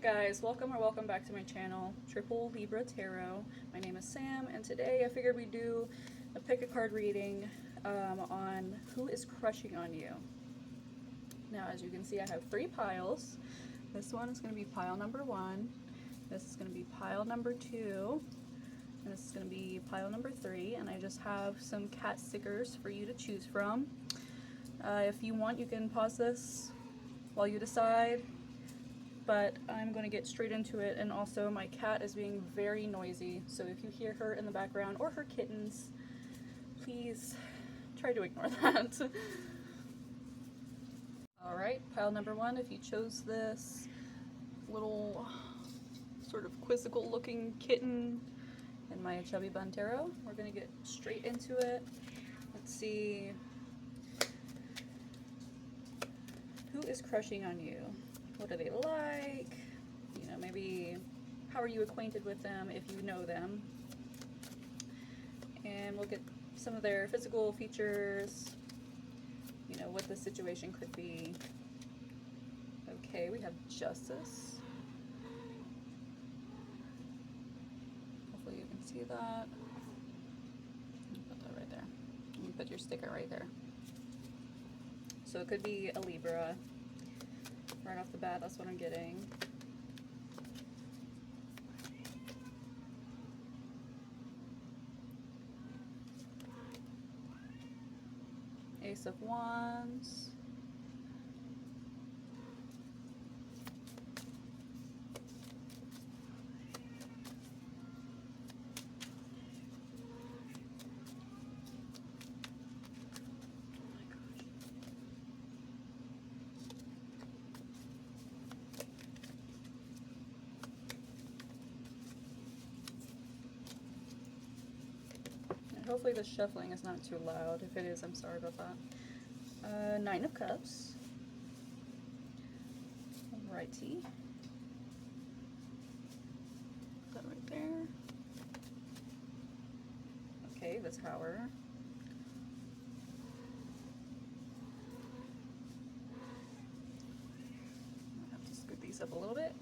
guys, welcome back to my channel, Triple Libra Tarot. My name is Sam, and today I figured we'd do a pick a card reading on who is crushing on you. Now, as you can see, I have 3 piles. This one is going to be pile number 1. This is going to be pile number 2. And this is going to be pile number 3. And I just have some cat stickers for you to choose from. If you want, you can pause this while you decide. But I'm going to get straight into it, and also my cat is being very noisy, so if you hear her in the background or her kittens, please try to ignore that. Alright, pile number 1, if you chose this little sort of quizzical looking kitten in my Chubby Bun Tarot, we're going to get straight into it. Let's see. Who is crushing on you? What are they like? You know, maybe how are you acquainted with them if you know them? And we'll get some of their physical features, you know, what the situation could be. Okay, we have Justice. Hopefully you can see that. Put that right there. You put your sticker right there. So it could be a Libra. Right off the bat, that's what I'm getting. Ace of Wands. Hopefully the shuffling is not too loud. If it is, I'm sorry about that. 9 of Cups. Alrighty. Put that right there. Okay, the Tower. I have to scoot these up a little bit.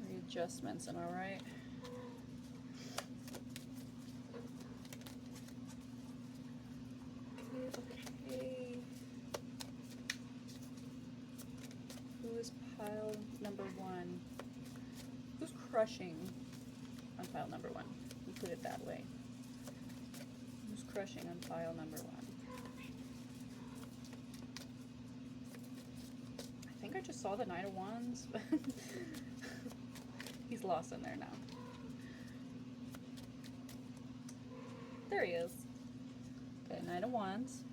Readjustments, am I right? Okay. Who is pile number 1? Who's crushing on pile number 1? We put it that way. Who's crushing on pile number 1? I think I just saw the Knight of Wands, but he's lost in there now. There he is. Okay, Knight of Wands.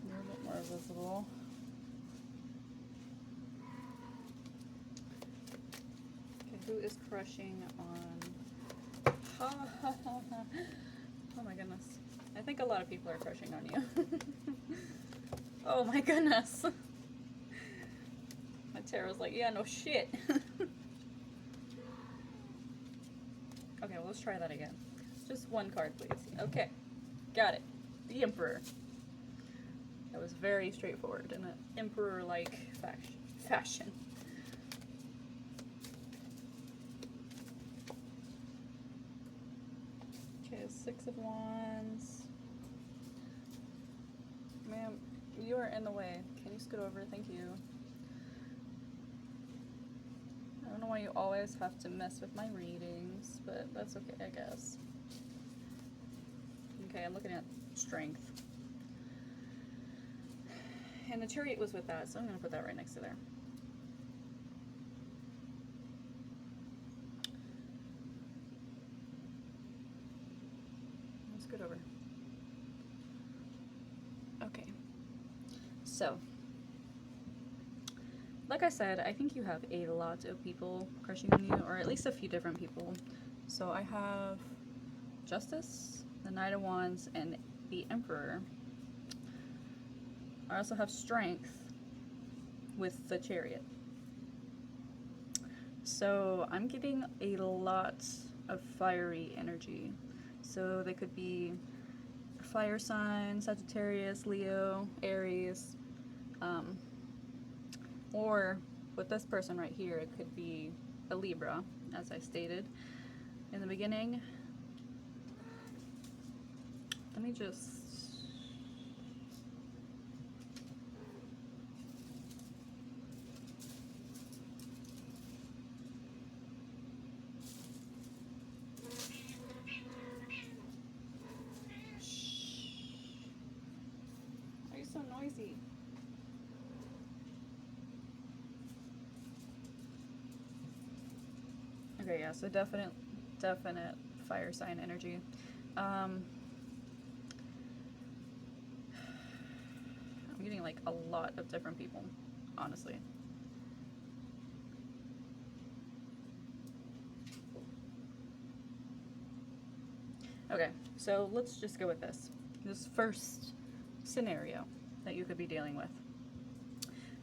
A little bit more visible. Okay, who is crushing on... Oh my goodness. I think a lot of people are crushing on you. Oh my goodness. My tarot's like, yeah, no shit. Okay, well, let's try that again. Just one card, please. Okay, got it. The Emperor. That was very straightforward in an emperor-like fashion. Okay, 6 of Wands. Ma'am, you are in the way. Can you scoot over? Thank you. I don't know why you always have to mess with my readings, but that's okay, I guess. Okay, I'm looking at Strength. And the Chariot was with that, so I'm going to put that right next to there. Let's scoot over. Okay. So, like I said, I think you have a lot of people crushing on you, or at least a few different people. So I have Justice, the Knight of Wands, and the Emperor. I also have Strength with the Chariot. So I'm getting a lot of fiery energy. So they could be fire sign, Sagittarius, Leo, Aries, or with this person right here, it could be a Libra, as I stated in the beginning. Let me just... Why are you so noisy? Okay, yeah, so definite fire sign energy. I'm getting like a lot of different people, honestly. Okay, so let's just go with this first scenario that you could be dealing with.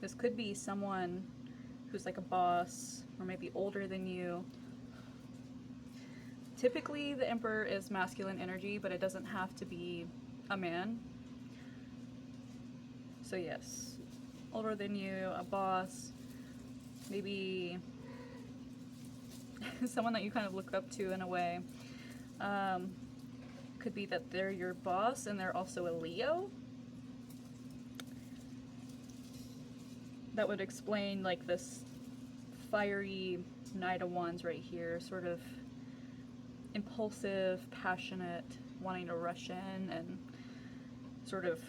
This could be someone who's like a boss or maybe older than you. Typically the Emperor is masculine energy, but it doesn't have to be a man. So yes, older than you, a boss, maybe someone that you kind of look up to in a way. Could be that they're your boss and they're also a Leo. That would explain like this fiery Knight of Wands right here, sort of impulsive, passionate, wanting to rush in and sort of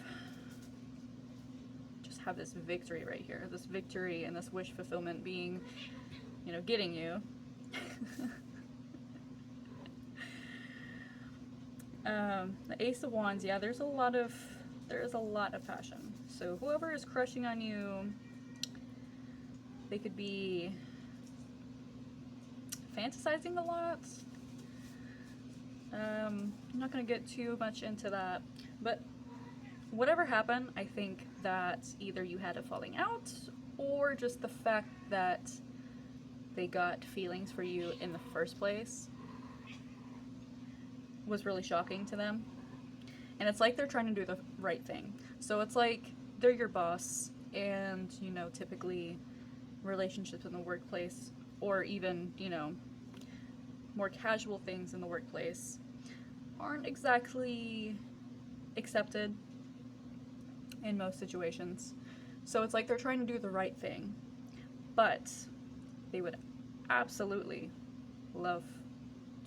just have this victory right here. This victory and this wish fulfillment being, you know, getting you. The Ace of Wands, yeah, there is a lot of passion. So whoever is crushing on you, they could be fantasizing a lot. I'm not going to get too much into that, but whatever happened, I think that either you had a falling out or just the fact that they got feelings for you in the first place was really shocking to them. And it's like they're trying to do the right thing. So it's like they're your boss, and, you know, typically relationships in the workplace, or even, you know, more casual things in the workplace, aren't exactly accepted in most situations. So it's like they're trying to do the right thing, but they would absolutely love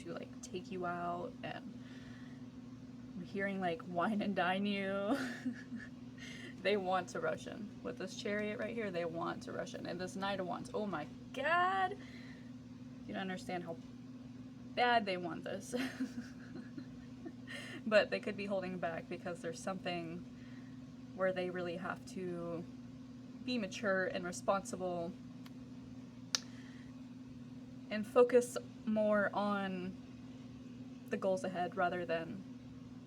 to like take you out, and I'm hearing like wine and dine you. They want to rush in. With this Chariot right here, they want to rush in. And this Knight of Wands, oh my god, you don't understand how bad they want this. But they could be holding back because there's something where they really have to be mature and responsible and focus more on the goals ahead rather than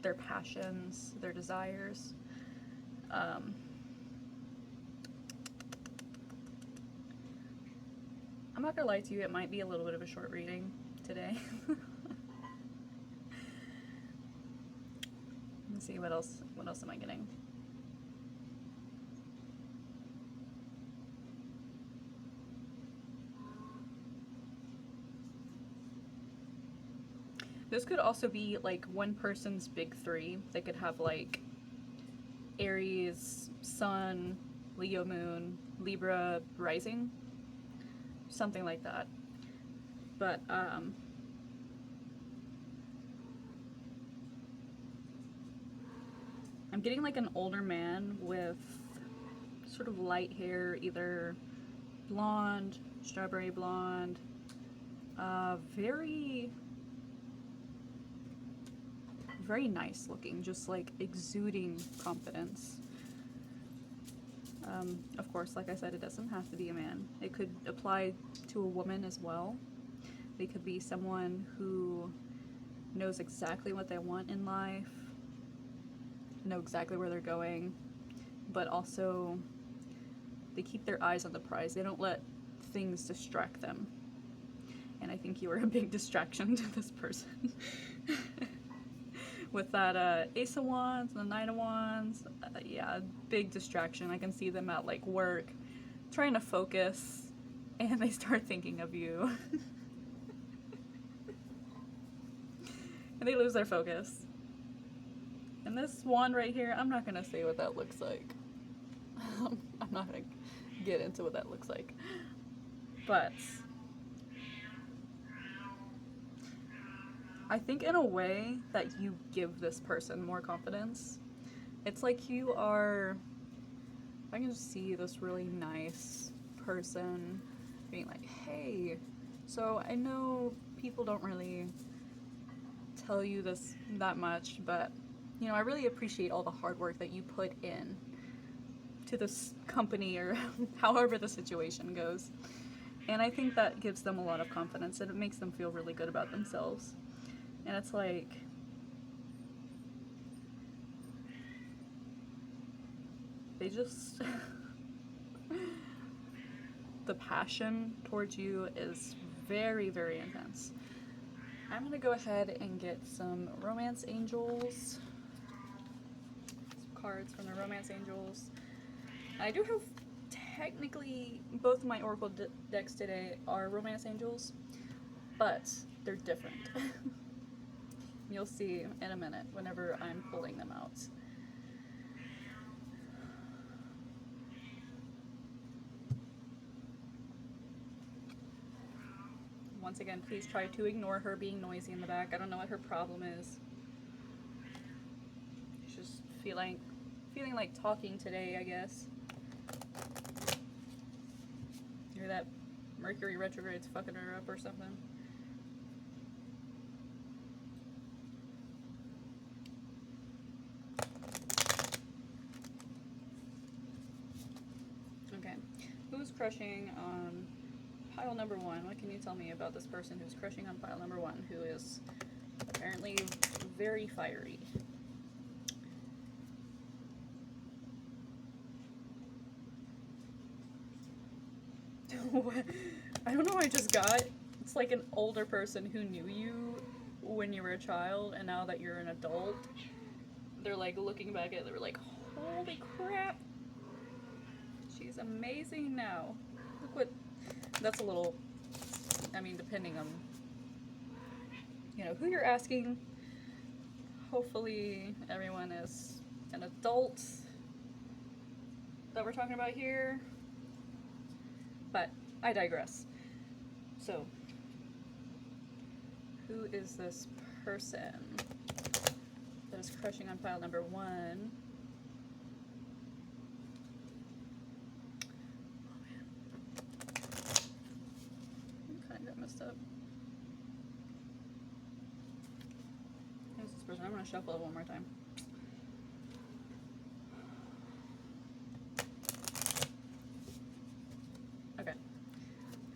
their passions, their desires. I'm not gonna lie to you, it might be a little bit of a short reading today. Let's see, what else am I getting? This could also be like one person's big three. They could have like Aries, Sun, Leo Moon, Libra Rising, something like that. But I'm getting like an older man with sort of light hair, either blonde, strawberry blonde, very nice looking, just like exuding confidence. Of course, like I said, it doesn't have to be a man. It could apply to a woman as well. They could be someone who knows exactly what they want in life, know exactly where they're going, but also they keep their eyes on the prize. They don't let things distract them. and I think you are a big distraction to this person. With that Ace of Wands and the Knight of Wands, yeah, big distraction. I can see them at like work trying to focus, and they start thinking of you. And they lose their focus. And this wand right here, I'm not gonna say what that looks like. I'm not gonna get into what that looks like. But I think in a way that you give this person more confidence. It's like you are, I can just see this really nice person being like, hey, so I know people don't really tell you this that much, but you know, I really appreciate all the hard work that you put in to this company or however the situation goes. And I think that gives them a lot of confidence and it makes them feel really good about themselves. And it's like, they just, the passion towards you is very, very intense. I'm gonna go ahead and get some romance angels. Some cards from the romance angels. I do have, technically, both of my oracle decks today are romance angels, but they're different. You'll see in a minute whenever I'm pulling them out. Once again, please try to ignore her being noisy in the back. I don't know what her problem is. She's just feeling like talking today, I guess. Hear that Mercury retrograde's fucking her up or something. Okay, who's crushing on pile number one? What can you tell me about this person who's crushing on pile number one, who is apparently very fiery? I don't know what I just got. It's like an older person who knew you when you were a child, and now that you're an adult, they're like looking back at it, they're like, holy crap, she's amazing now. Look what, that's a little, I mean, depending on, you know, who you're asking. Hopefully everyone is an adult that we're talking about here. But I digress. So, who is this person that is crushing on pile number one? Oh man. I kind of got messed up. Who's this person? I'm going to shuffle it one more time. Okay.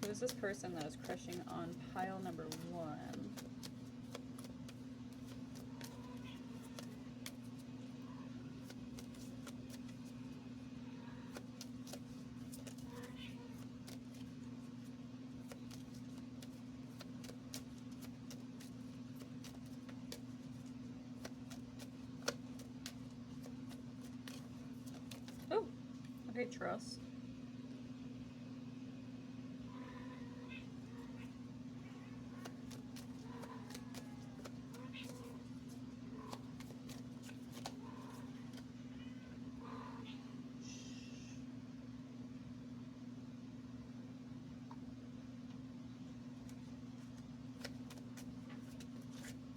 Who is this person that is crushing on pile number one? Oh, okay, trust.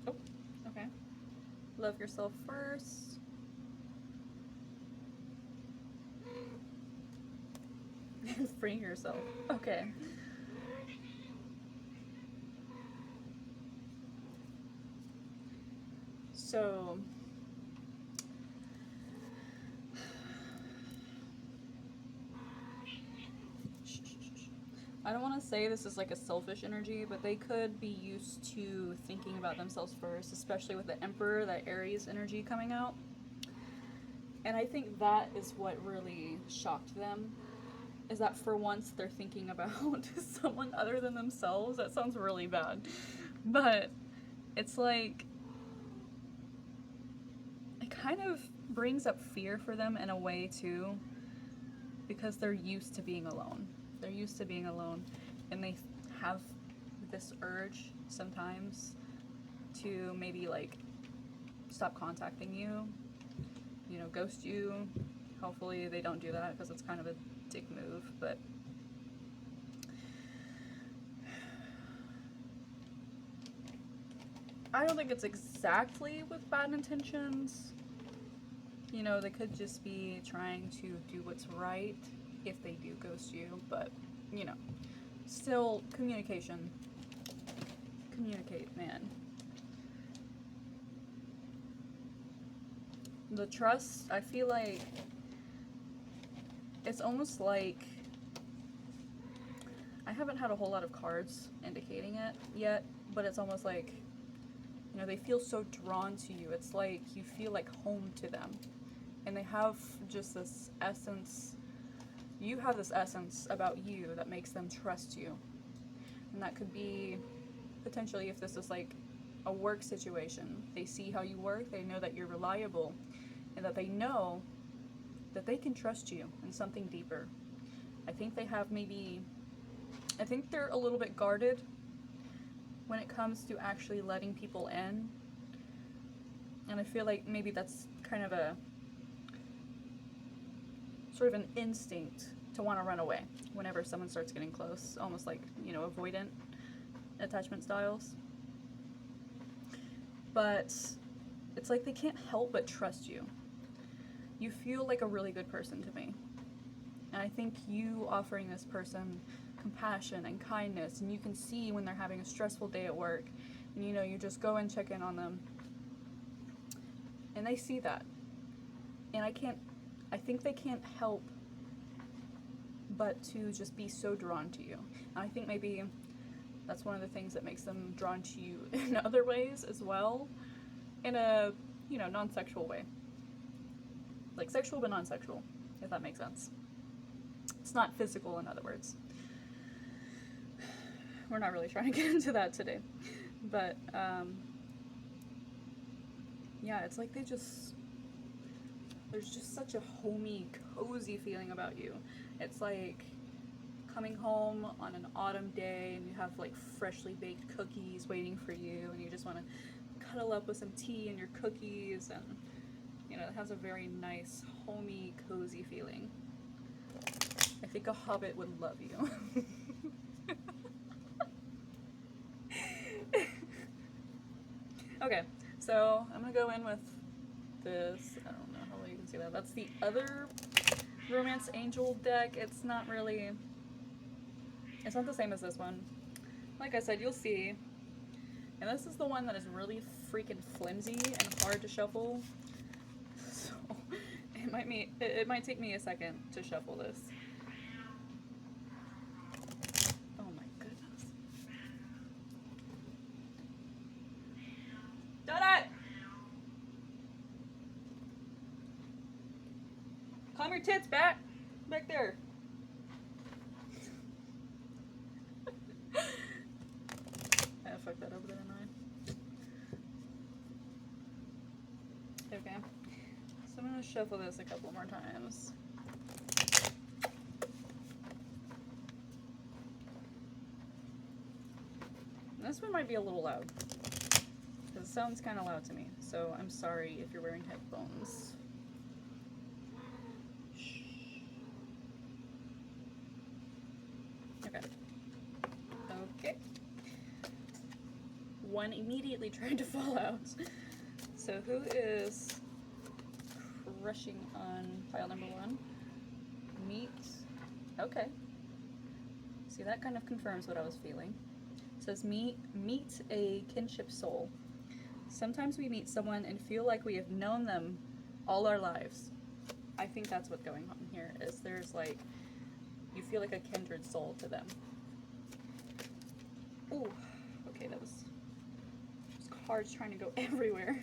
Oh, okay. Love yourself first. Free yourself. Okay. So, I don't want to say this is like a selfish energy, but they could be used to thinking about themselves first, especially with the Emperor, that Aries energy coming out. And I think that is what really shocked them. is that for once they're thinking about someone other than themselves. That sounds really bad. But it's like, it kind of brings up fear for them in a way too, because they're used to being alone. They're used to being alone, and they have this urge sometimes to maybe like stop contacting you, you know, ghost you. Hopefully they don't do that, because it's kind of a dick move, but I don't think it's exactly with bad intentions. You know, they could just be trying to do what's right if they do ghost you, but, you know, still communication. Communicate, man. The trust, I feel like it's almost like, I haven't had a whole lot of cards indicating it yet, but it's almost like, you know, they feel so drawn to you. It's like you feel like home to them. And they have just this essence, you have this essence about you that makes them trust you. And that could be potentially, if this is like a work situation, they see how you work, they know that you're reliable, and that they know that they can trust you in something deeper. I think they have maybe, I think they're a little bit guarded when it comes to actually letting people in. And I feel like maybe that's kind of a sort of an instinct to want to run away whenever someone starts getting close, almost like, you know, avoidant attachment styles. But it's like they can't help but trust you. You feel like a really good person to me. And I think you offering this person compassion and kindness, and you can see when they're having a stressful day at work, and you know, you just go and check in on them. And they see that. And I think they can't help but to just be so drawn to you. And I think maybe that's one of the things that makes them drawn to you in other ways as well, in a, you know, non-sexual way. Like sexual but non-sexual, if that makes sense. It's not physical, in other words. We're not really trying to get into that today. But, yeah, it's like there's just such a homey, cozy feeling about you. It's like coming home on an autumn day and you have like freshly baked cookies waiting for you, and you just want to cuddle up with some tea and your cookies, and, you know, it has a very nice, homey, cozy feeling. I think a hobbit would love you. Okay, so I'm gonna go in with this. I don't know how well you can see that. That's the other Romance Angel deck. It's not the same as this one. Like I said, you'll see. And this is the one that is really freaking flimsy and hard to shuffle. So it might take me a second to shuffle this. Oh my goodness. Dada! Calm your tits back there. I fucked that over there, didn't I? Okay. So I'm gonna shuffle this a couple more times. This one might be a little loud, because it sounds kind of loud to me, so I'm sorry if you're wearing headphones. Okay. Okay. One immediately tried to fall out. So who is crushing on pile number 1? Meet. Okay. See, that kind of confirms what I was feeling. It says meet a kinship soul. Sometimes we meet someone and feel like we have known them all our lives. I think that's what's going on here, is there's like, you feel like a kindred soul to them. Ooh, okay, that was just cards trying to go everywhere.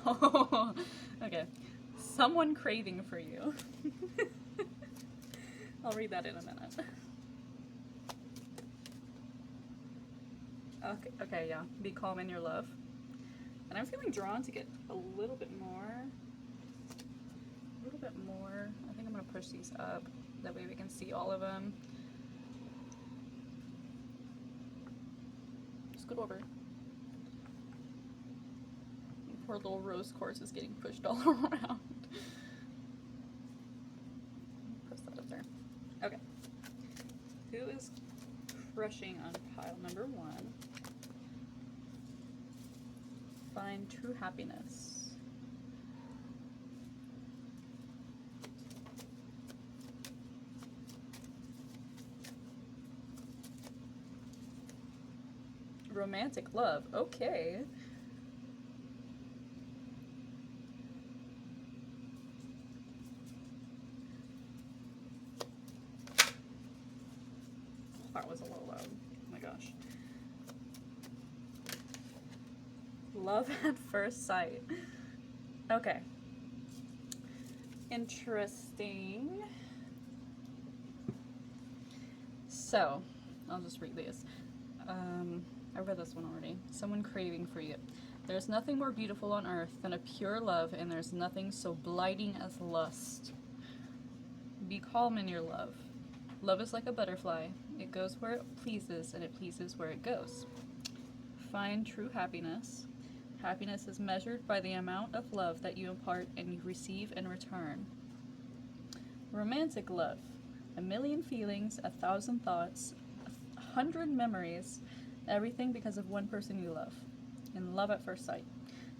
Oh, okay. Someone craving for you. I'll read that in a minute. Okay, yeah. Be calm in your love. And I'm feeling drawn to get a little bit more. A little bit more. I think I'm going to push these up. That way we can see all of them. Scoot over. Poor little rose quartz is getting pushed all around. Press that up there. Okay. Who is crushing on pile number 1? Find true happiness. Romantic love. Okay. That was a little loud. Oh my gosh. Love at first sight. Okay. Interesting. So, I'll just read these. I read this one already. Someone craving for you. There's nothing more beautiful on earth than a pure love, and there's nothing so blighting as lust. Be calm in your love. Love is like a butterfly. It goes where it pleases, and it pleases where it goes. Find true happiness. Happiness is measured by the amount of love that you impart and you receive in return. Romantic love. A million feelings, 1,000 thoughts, 100 memories, everything because of one person you love. And love at first sight.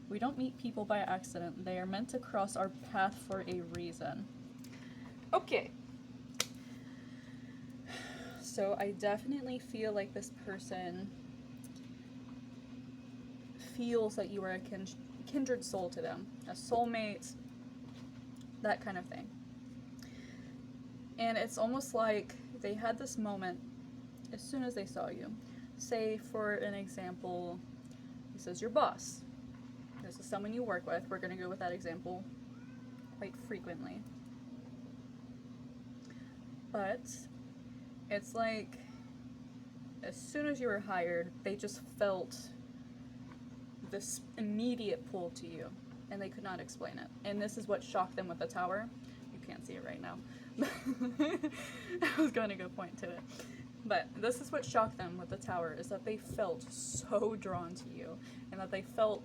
We don't meet people by accident. They are meant to cross our path for a reason. Okay. So I definitely feel like this person feels that you are a kindred soul to them, a soulmate, that kind of thing. And it's almost like they had this moment as soon as they saw you. Say, for an example, this is your boss. This is someone you work with. We're going to go with that example quite frequently. But it's like as soon as you were hired, they just felt this immediate pull to you, and they could not explain it. And this is what shocked them with the tower. You can't see it right now. I was going to go point to it. But this is what shocked them with the tower, is that they felt so drawn to you, and that they felt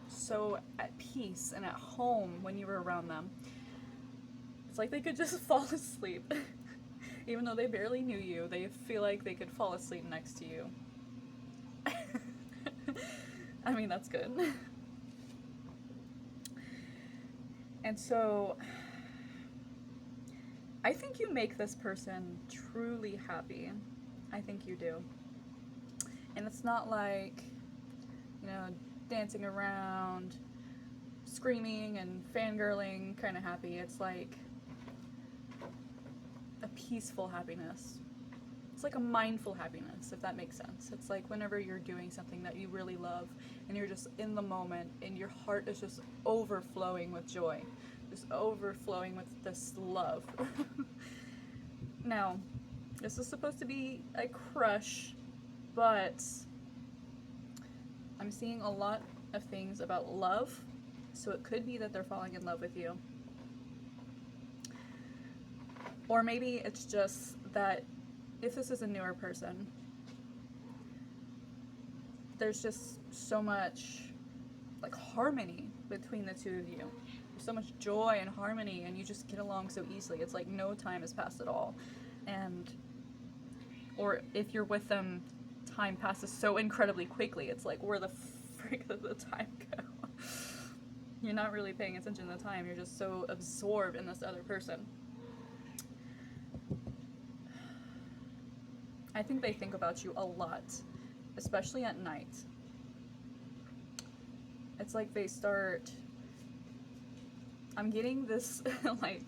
so at peace and at home when you were around them. It's like they could just fall asleep. Even though they barely knew you, they feel like they could fall asleep next to you. I mean, that's good. And so, I think you make this person truly happy. I think you do. And it's not like, you know, dancing around, screaming and fangirling kind of happy. It's like a peaceful happiness. It's like a mindful happiness, if that makes sense. It's like whenever you're doing something that you really love and you're just in the moment and your heart is just overflowing with joy, just overflowing with this love. Now, this is supposed to be a crush, but I'm seeing a lot of things about love, so it could be that they're falling in love with you. Or maybe it's just that if this is a newer person, there's just so much like harmony between the two of you. There's so much joy and harmony, and you just get along so easily. It's like no time has passed at all. And or if you're with them, time passes so incredibly quickly. It's like, where the frick did the time go? You're not really paying attention to the time. You're just so absorbed in this other person. I think they think about you a lot, especially at night. It's like they start, I'm getting this, like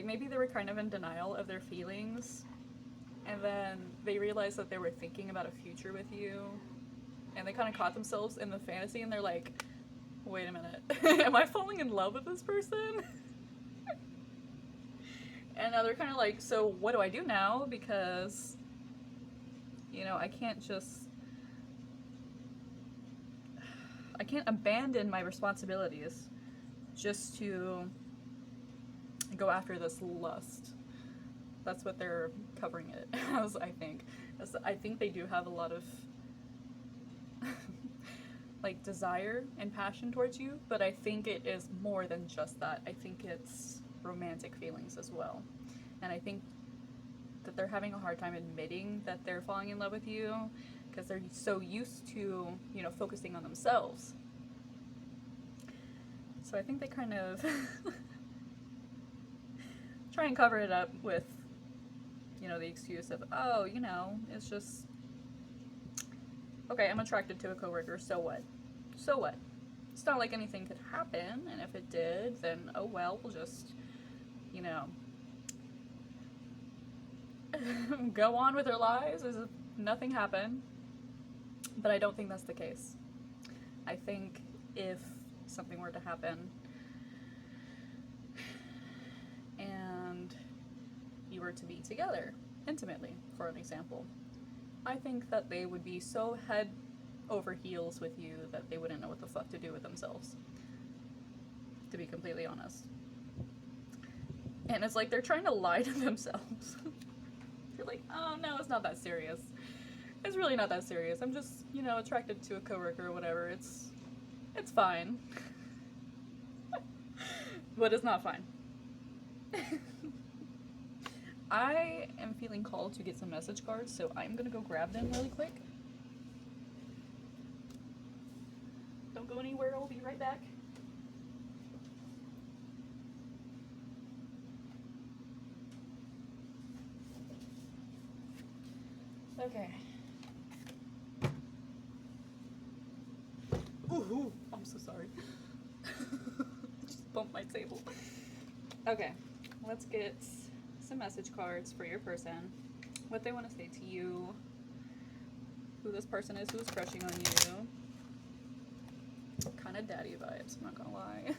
maybe they were kind of in denial of their feelings, and then they realized that they were thinking about a future with you, and they kind of caught themselves in the fantasy, and they're like, wait a minute. Am I falling in love with this person? And now they're kind of like, so what do I do now? Because, you know, I can't abandon my responsibilities just to go after this lust. That's what they're covering it as, I think. I think they do have a lot of like desire and passion towards you, but I think it is more than just that. I think it's romantic feelings as well. And I think that they're having a hard time admitting that they're falling in love with you because they're so used to, you know, focusing on themselves. So I think they kind of try and cover it up with, you know, the excuse of, oh, you know, it's just, okay, I'm attracted to a coworker, so what? So what? It's not like anything could happen, and if it did, then oh well, we'll just, you know, go on with our lives as if nothing happened. But I don't think that's the case. I think if something were to happen and you were to be together intimately, for an example, I think that they would be so head over heels with you that they wouldn't know what the fuck to do with themselves, to be completely honest. And it's like they're trying to lie to themselves. You're like, oh no, it's not that serious. It's really not that serious. I'm just, you know, attracted to a coworker or whatever. It's fine. But it's not fine. I am feeling called to get some message cards, so I'm gonna go grab them really quick. Don't go anywhere, I'll be right back. Okay. Ooh, I'm so sorry. Just bumped my table. Okay, let's get some message cards for your person. What they want to say to you. Who this person is, who's crushing on you. Kind of daddy vibes, I'm not gonna lie.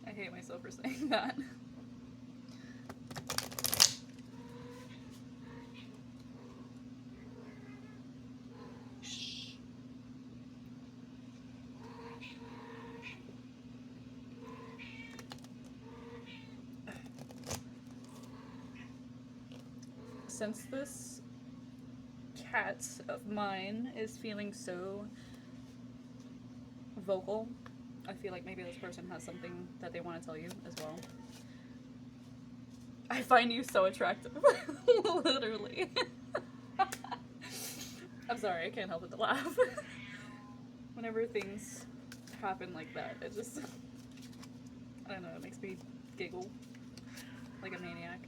I hate myself for saying that. Since this cat of mine is feeling so vocal, I feel like maybe this person has something that they want to tell you as well. I find you so attractive. Literally. I'm sorry, I can't help but to laugh. Whenever things happen like that, it just, I don't know, it makes me giggle like a maniac.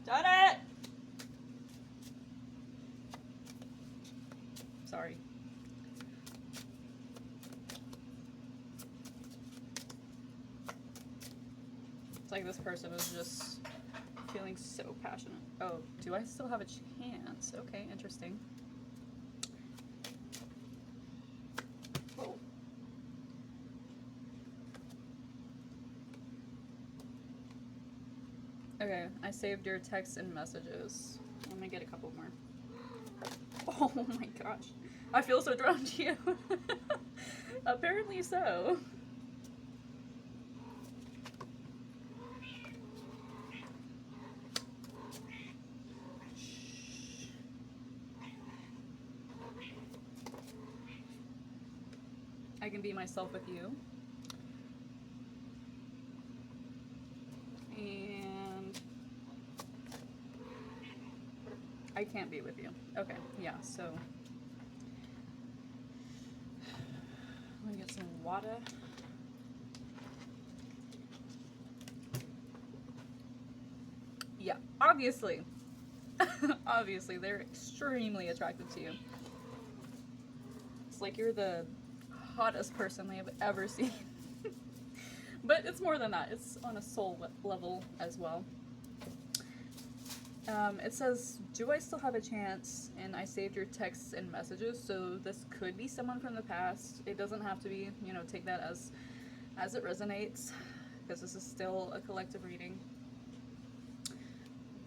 Done it! Sorry. It's like this person is just feeling so passionate. Oh, do I still have a chance? Okay, interesting. Whoa. Okay, I saved your texts and messages. Let me get a couple more. Oh my gosh. I feel so drawn to you. Apparently so. I can be myself with you. And I can't be with you. Okay, yeah, so let me get some water. Yeah, obviously. Obviously, they're extremely attracted to you. It's like you're the hottest person they have ever seen. But it's more than that. It's on a soul level as well. It says, do I still have a chance? And I saved your texts and messages. So this could be someone from the past. It doesn't have to be, you know, take that as it resonates, because this is still a collective reading.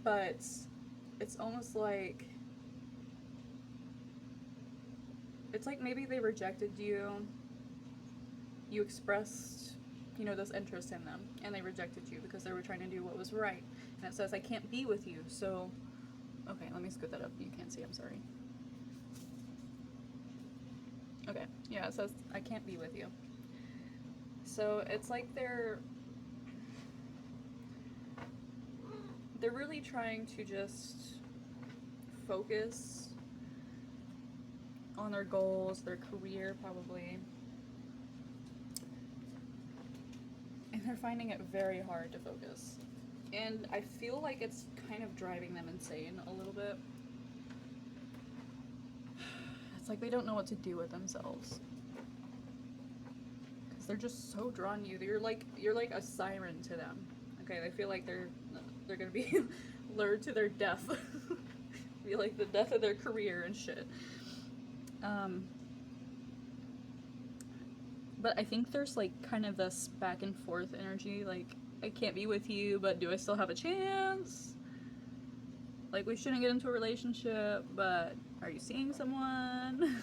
But it's almost like, it's like maybe they rejected you. You expressed, you know, this interest in them, and they rejected you because they were trying to do what was right. And it says, I can't be with you. So, okay, let me scoot that up. You can't see, I'm sorry. Okay, yeah, it says, I can't be with you. So it's like they're really trying to just focus on their goals, their career probably. And they're finding it very hard to focus. And I feel like it's kind of driving them insane a little bit. It's like they don't know what to do with themselves. Because they're just so drawn to you. You're like a siren to them. Okay, they feel like they're gonna be lured to their death. Be like the death of their career and shit. But I think there's like kind of this back and forth energy, like, I can't be with you, but do I still have a chance? Like, we shouldn't get into a relationship, but are you seeing someone?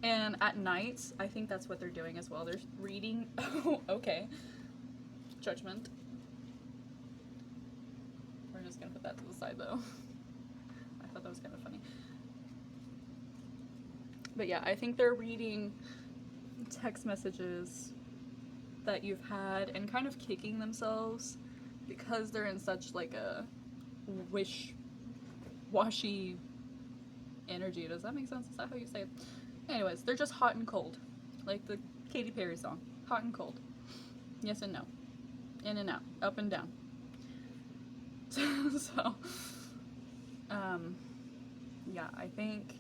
And at night, I think that's what they're doing as well. They're reading, oh, okay, judgment. We're just gonna put that to the side though. I thought that was kind of funny. But yeah, I think they're reading text messages that you've had and kind of kicking themselves because they're in such like a wish-washy energy. Does that make sense? Is that how you say it? Anyways, they're just hot and cold. Like the Katy Perry song. Hot and cold. Yes and no. In and out. Up and down. So, yeah, I think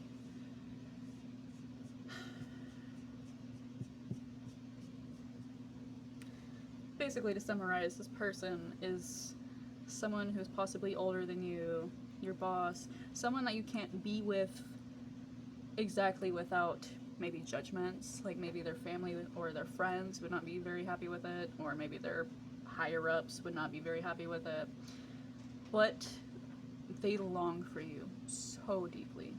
basically, to summarize, this person is someone who's possibly older than you, your boss, someone that you can't be with exactly without maybe judgments, like maybe their family or their friends would not be very happy with it, or maybe their higher ups would not be very happy with it, but they long for you so deeply.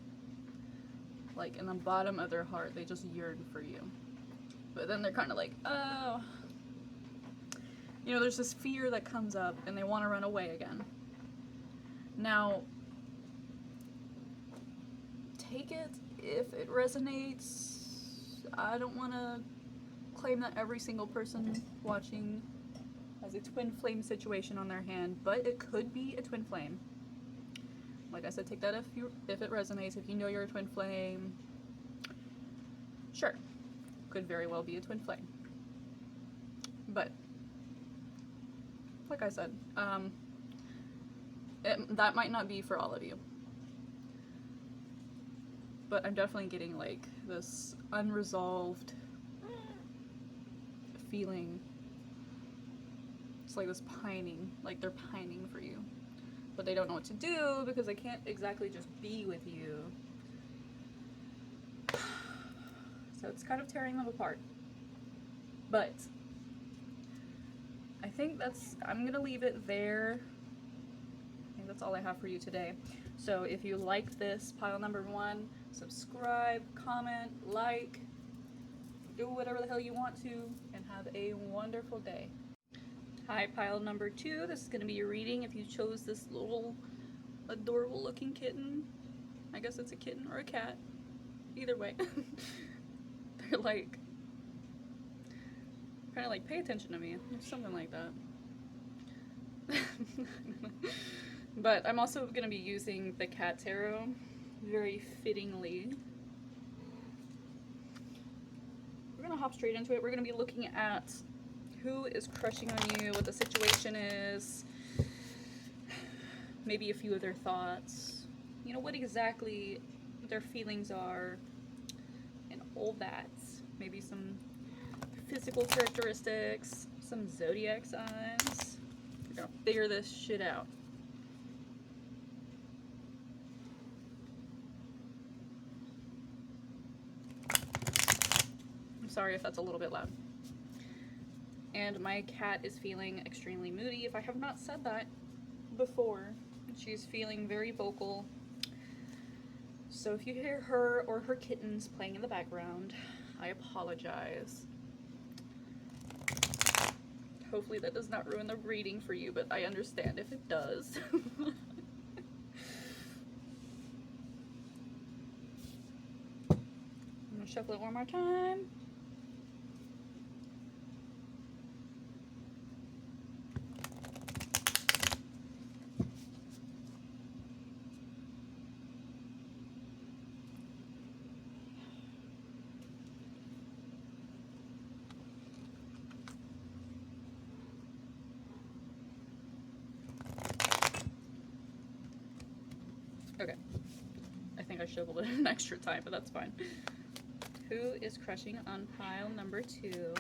Like, in the bottom of their heart, they just yearn for you. But then they're kind of like, oh, you know, there's this fear that comes up and they want to run away again. Now, take it if it resonates. I don't want to claim that every single person watching has a twin flame situation on their hand, but it could be a twin flame. Like I said, take that if it resonates. If you know you're a twin flame, sure, could very well be a twin flame. But like I said, that might not be for all of you. But I'm definitely getting like this unresolved feeling. It's like this pining, like they're pining for you. But they don't know what to do because they can't exactly just be with you. So it's kind of tearing them apart. But I think I'm gonna leave it there. I think that's all I have for you today. So if you like this, pile number 1, subscribe, comment, like, do whatever the hell you want to, and have a wonderful day. Hi, pile number 2. This is going to be your reading if you chose this little adorable looking kitten. I guess it's a kitten or a cat. Either way. They're like, kind of like, pay attention to me. Something like that. But I'm also going to be using the cat tarot very fittingly. We're going to hop straight into it. We're going to be looking at who is crushing on you, what the situation is, maybe a few of their thoughts, you know, what exactly their feelings are, all that. Maybe some physical characteristics, some zodiac signs. We're gonna figure this shit out. I'm sorry if that's a little bit loud. And my cat is feeling extremely moody. If I have not said that before, she's feeling very vocal. So if you hear her or her kittens playing in the background, I apologize. Hopefully that does not ruin the reading for you, but I understand if it does. I'm gonna shuffle it one more time. Okay. I think I shuffled it an extra time, but that's fine. Who is crushing on pile number 2?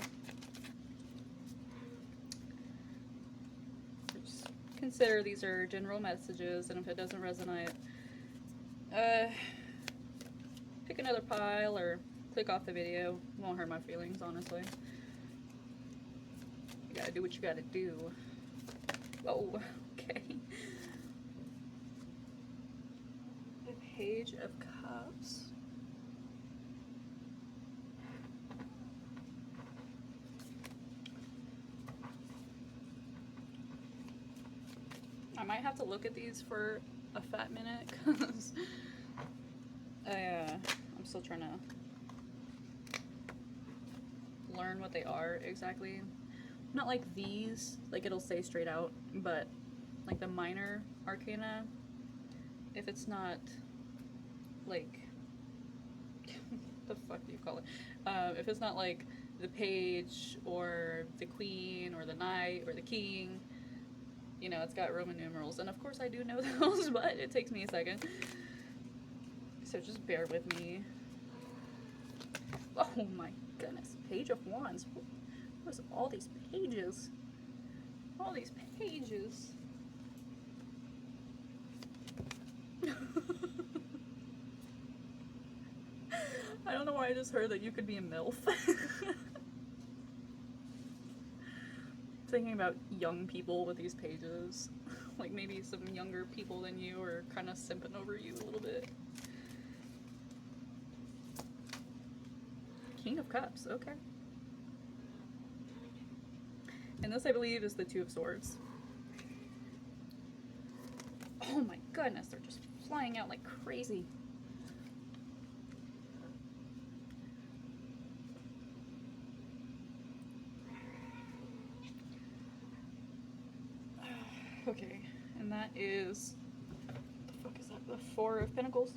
Just consider these are general messages, and if it doesn't resonate, pick another pile or click off the video. It won't hurt my feelings, honestly. You gotta do what you gotta do. Oh, okay. Page of Cups. I might have to look at these for a fat minute because I'm still trying to learn what they are exactly. Not like these, like it'll say straight out, but like the minor arcana, if it's not like the fuck do you call it? If it's not like the page or the queen or the knight or the king, you know, it's got Roman numerals, and of course I do know those, but it takes me a second, so just bear with me. Oh my goodness, Page of Wands. What is all these pages? All these pages. I don't know why I just heard that you could be a MILF. Thinking about young people with these pages. Like maybe some younger people than you are kind of simping over you a little bit. King of Cups, okay. And this, I believe, is the Two of Swords. Oh my goodness, they're just flying out like crazy. Okay, and that is, what the fuck is that? The Four of Pentacles.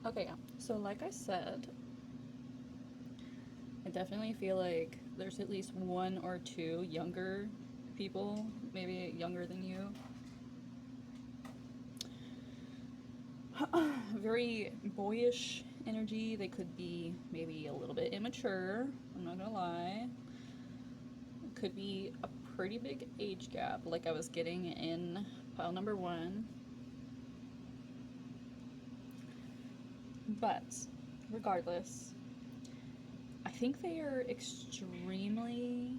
Okay, so like I said, I definitely feel like there's at least one or two younger people, maybe younger than you. Very boyish energy. They could be maybe a little bit immature, I'm not gonna lie. Could be a pretty big age gap, like I was getting in pile number 1. But regardless, I think they are extremely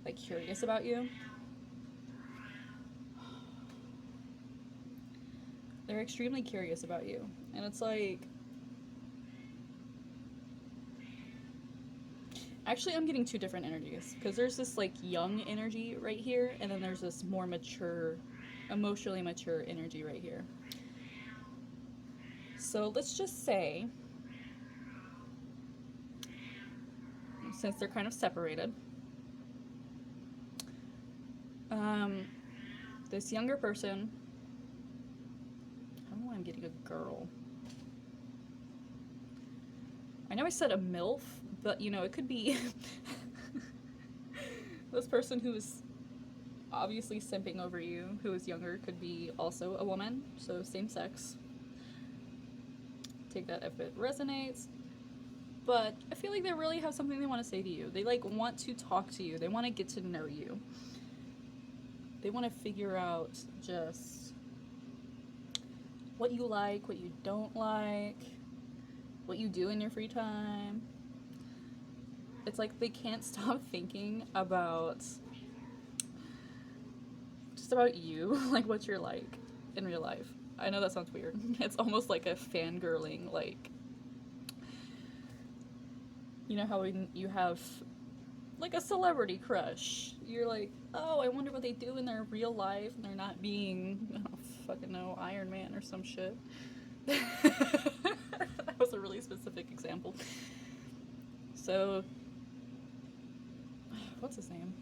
like curious about you. They're extremely curious about you. And it's like, actually I'm getting two different energies, because there's this like young energy right here, and then there's this more mature, emotionally mature energy right here. So let's just say, since they're kind of separated, this younger person, I don't know why I'm getting a girl. I know I said a MILF, but you know, it could be this person who is obviously simping over you, who is younger, could be also a woman, so same sex. Take that if it resonates. But I feel like they really have something they want to say to you. They like want to talk to you. They want to get to know you. They want to figure out just what you like, what you don't like, what you do in your free time. It's like they can't stop thinking about just about you, like what you're like in real life. I know that sounds weird. It's almost like a fangirling, like, you know how when you have like a celebrity crush, you're like, oh, I wonder what they do in their real life, and they're not being, I don't fucking know, Iron Man or some shit. That was a really specific example. So, what's his name?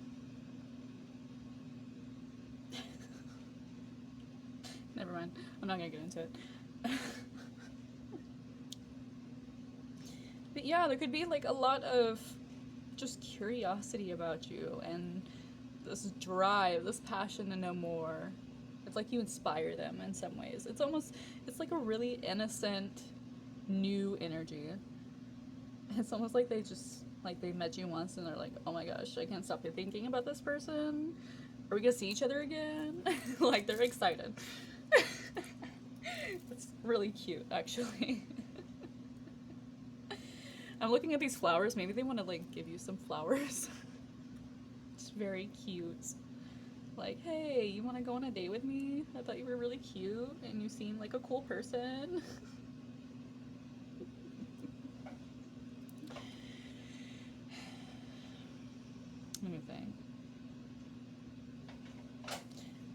Never mind. I'm not gonna get into it. But yeah, there could be like a lot of just curiosity about you and this drive, this passion to know more. It's like you inspire them in some ways. It's like a really innocent, new energy. It's almost like they met you once and they're like, oh my gosh, I can't stop thinking about this person. Are we gonna see each other again? Like, they're excited. It's really cute, actually. I'm looking at these flowers. Maybe they want to, like, give you some flowers. It's very cute. Like, hey, you want to go on a date with me? I thought you were really cute, and you seem like a cool person. Let me think.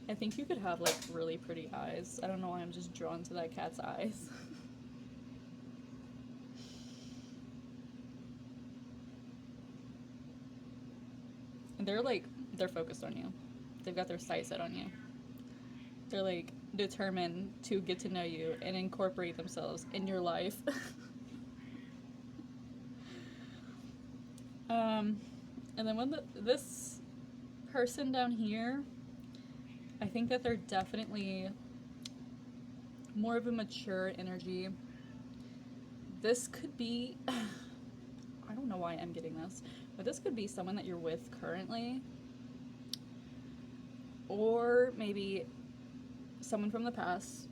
I think you could have, like, really pretty eyes. I don't know why I'm just drawn to that cat's eyes. And they're focused on you. They've got their sights set on you. They're, like, determined to get to know you and incorporate themselves in your life. And then when this person down here, I think that they're definitely more of a mature energy. This could be, I don't know why I'm getting this, but this could be someone that you're with currently, or maybe someone from the past.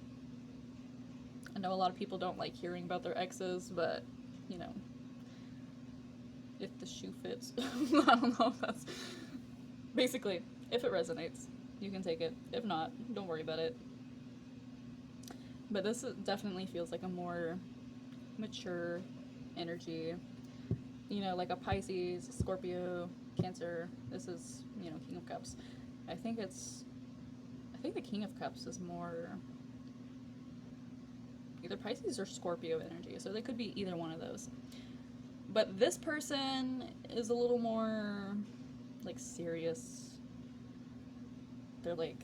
I know a lot of people don't like hearing about their exes, but, you know, if the shoe fits. I don't know if that's... Basically, if it resonates, you can take it. If not, don't worry about it. But this definitely feels like a more mature energy. You know, like a Pisces, Scorpio, Cancer. This is, you know, King of Cups. I think the King of Cups is more either Pisces or Scorpio energy, so they could be either one of those. But this person is a little more, like, serious. They're like,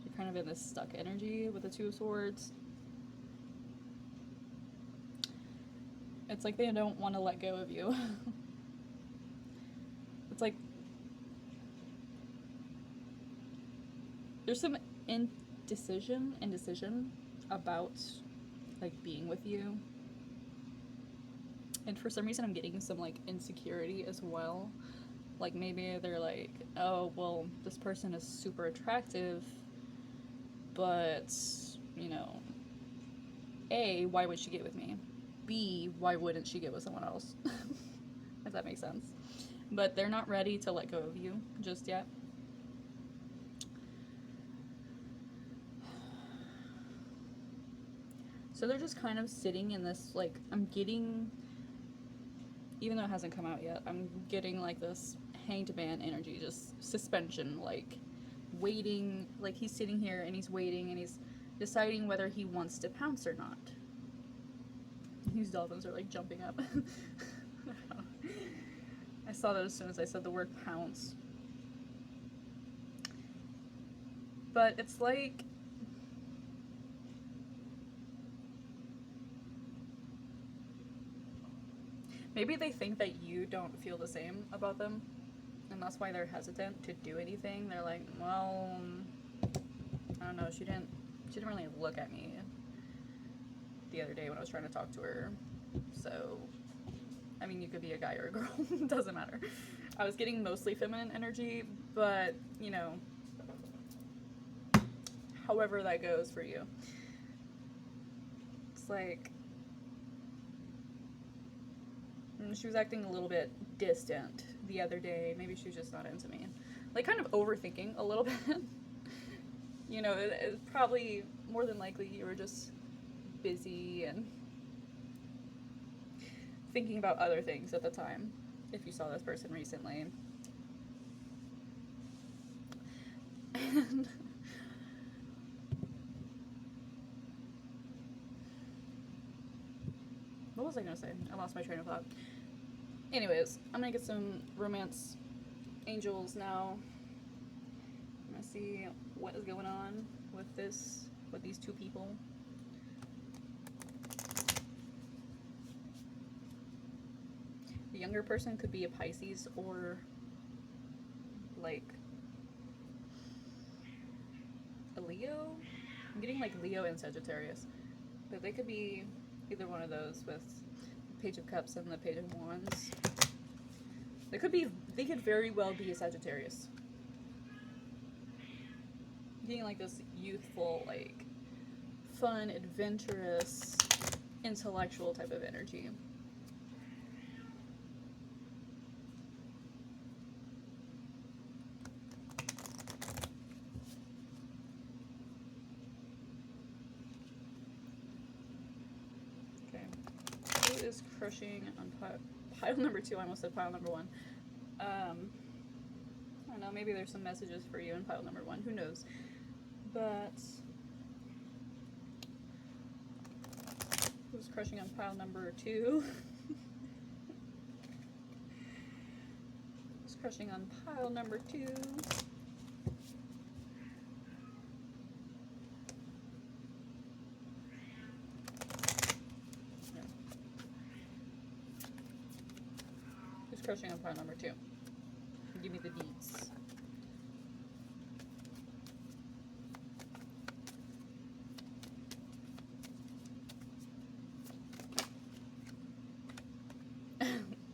you're kind of in this stuck energy with the Two of Swords. It's like they don't want to let go of you. It's like there's some indecision about, like, being with you. And for some reason I'm getting some, like, insecurity as well. Like, maybe they're like, oh, well, this person is super attractive, but, you know, A, why would she get with me? B, why wouldn't she get with someone else? If that makes sense. But they're not ready to let go of you just yet. So they're just kind of sitting in this, like, I'm getting, even though it hasn't come out yet, I'm getting, like, this hanged man energy, just suspension, like, waiting, like, he's sitting here and he's waiting and he's deciding whether he wants to pounce or not. These dolphins are, like, jumping up. I saw that as soon as I said the word pounce. But it's like, Maybe they think that you don't feel the same about them, and that's why they're hesitant to do anything. They're like, well, I don't know, she didn't really look at me the other day when I was trying to talk to her. So, I mean, you could be a guy or a girl, it doesn't matter. I was getting mostly feminine energy, but, you know, however that goes for you. It's like, she was acting a little bit distant the other day. Maybe she was just not into me. Like, kind of overthinking a little bit. You know, it's probably, more than likely, you were just busy and thinking about other things at the time, if you saw this person recently. And what was I gonna say? I lost my train of thought. Anyways, I'm gonna get some romance angels now. I'm gonna see what is going on with these two people. The younger person could be a Pisces or like a Leo. I'm getting like Leo and Sagittarius, but they could be either one of those with the Page of Cups and the Page of Wands. They could very well be a Sagittarius. Getting like this youthful, like fun, adventurous, intellectual type of energy. Okay. Who is crushing on pile number 2? I almost said pile number 1. I don't know, maybe there's some messages for you in pile number 1. Who knows? But who's crushing on pile number 2? Who's crushing on pile number 2? Yeah. Who's crushing on pile number 2? Give me the deeds.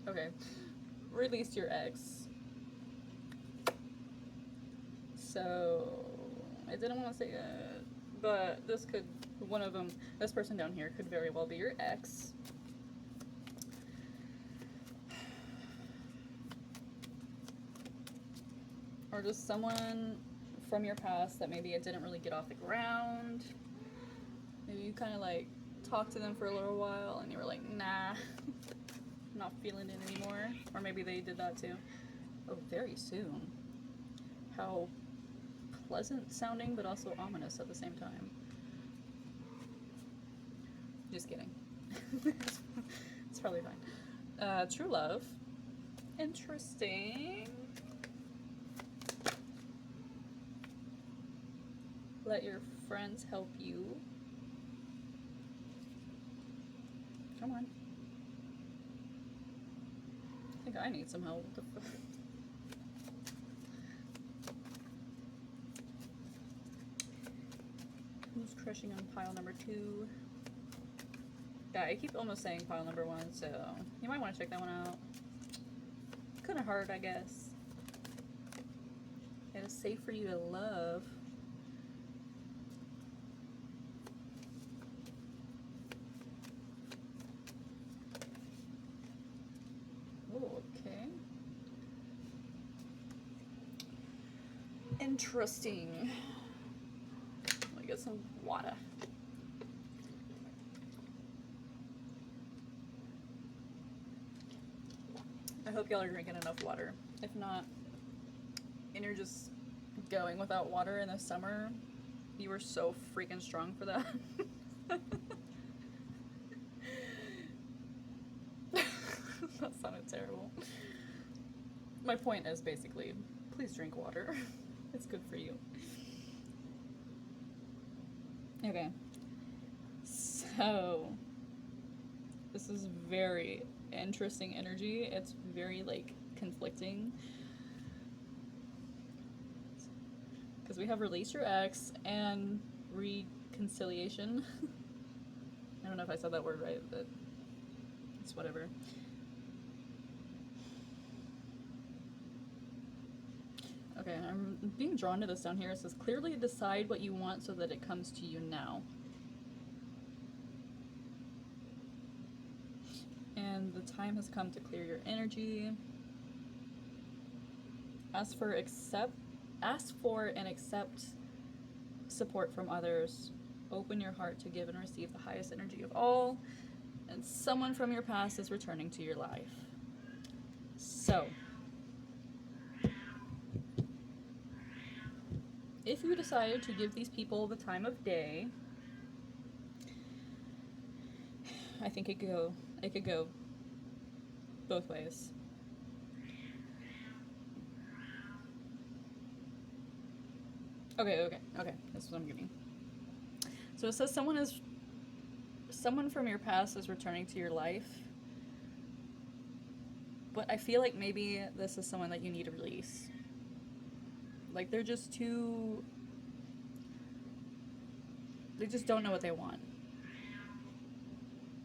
Okay. Release your ex. So, I didn't want to say that, but this could, one of them, this person down here could very well be your ex. Or just someone from your past that maybe it didn't really get off the ground. Maybe you kind of like talked to them for a little while and you were like, nah, I'm not feeling it anymore. Or maybe they did that too. Oh, very soon. How pleasant sounding, but also ominous at the same time. Just kidding. It's probably fine. True love. Interesting. Let your friends help you. Come on. I think I need some help. Who's crushing on pile number 2? Yeah, I keep almost saying pile number 1, so you might want to check that one out. Kind of hard, I guess. It is safe for you to love. Okay. Interesting. Let me get some water. I hope y'all are drinking enough water. If not, and you're just going without water in the summer, you were so freaking strong for that. That sounded terrible. My point is basically, please drink water. It's good for you. Okay. So, this is very, interesting energy. It's very like conflicting. Because we have release your ex and reconciliation. I don't know if I said that word right, but it's whatever. Okay, I'm being drawn to this down here. It says, clearly decide what you want so that it comes to you now. And the time has come to clear your energy. Ask for and accept support from others. Open your heart to give and receive the highest energy of all. And someone from your past is returning to your life. So, if you decided to give these people the time of day, I think it could go both ways. Okay, that's what I'm getting. So it says someone from your past is returning to your life, but I feel like maybe this is someone that you need to release. Like they just don't know what they want.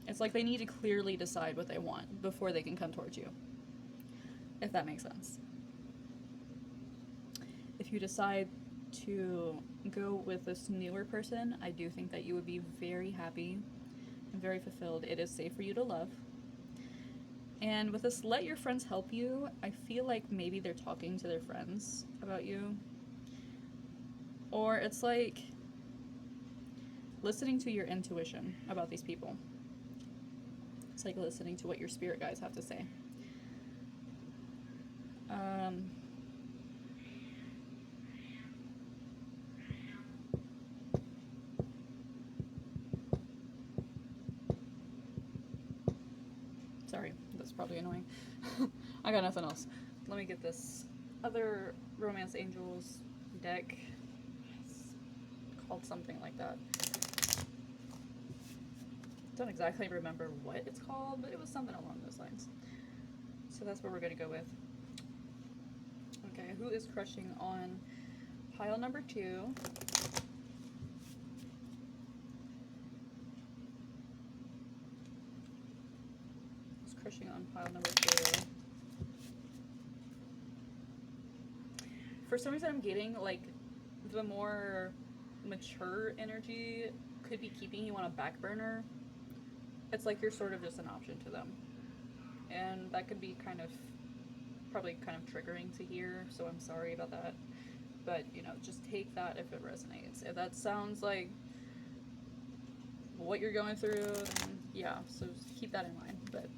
It's like they need to clearly decide what they want before they can come towards you, if that makes sense. If you decide to go with this newer person, I do think that you would be very happy and very fulfilled. It is safe for you to love. And with this, let your friends help you, I feel like maybe they're talking to their friends about you. Or it's like listening to your intuition about these people. It's like listening to what your spirit guides have to say. Sorry, that's probably annoying. I got nothing else. Let me get this other Romance Angels deck. It's called something like that. Don't exactly remember what it's called, but it was something along those lines. So that's what we're going to go with. Okay, who is crushing on pile number 2? Who's crushing on pile number 2? For some reason I'm getting like the more mature energy could be keeping you on a back burner. It's like you're sort of just an option to them. And that could be probably kind of triggering to hear, so I'm sorry about that. But, you know, just take that if it resonates. If that sounds like what you're going through, then yeah, so just keep that in mind. But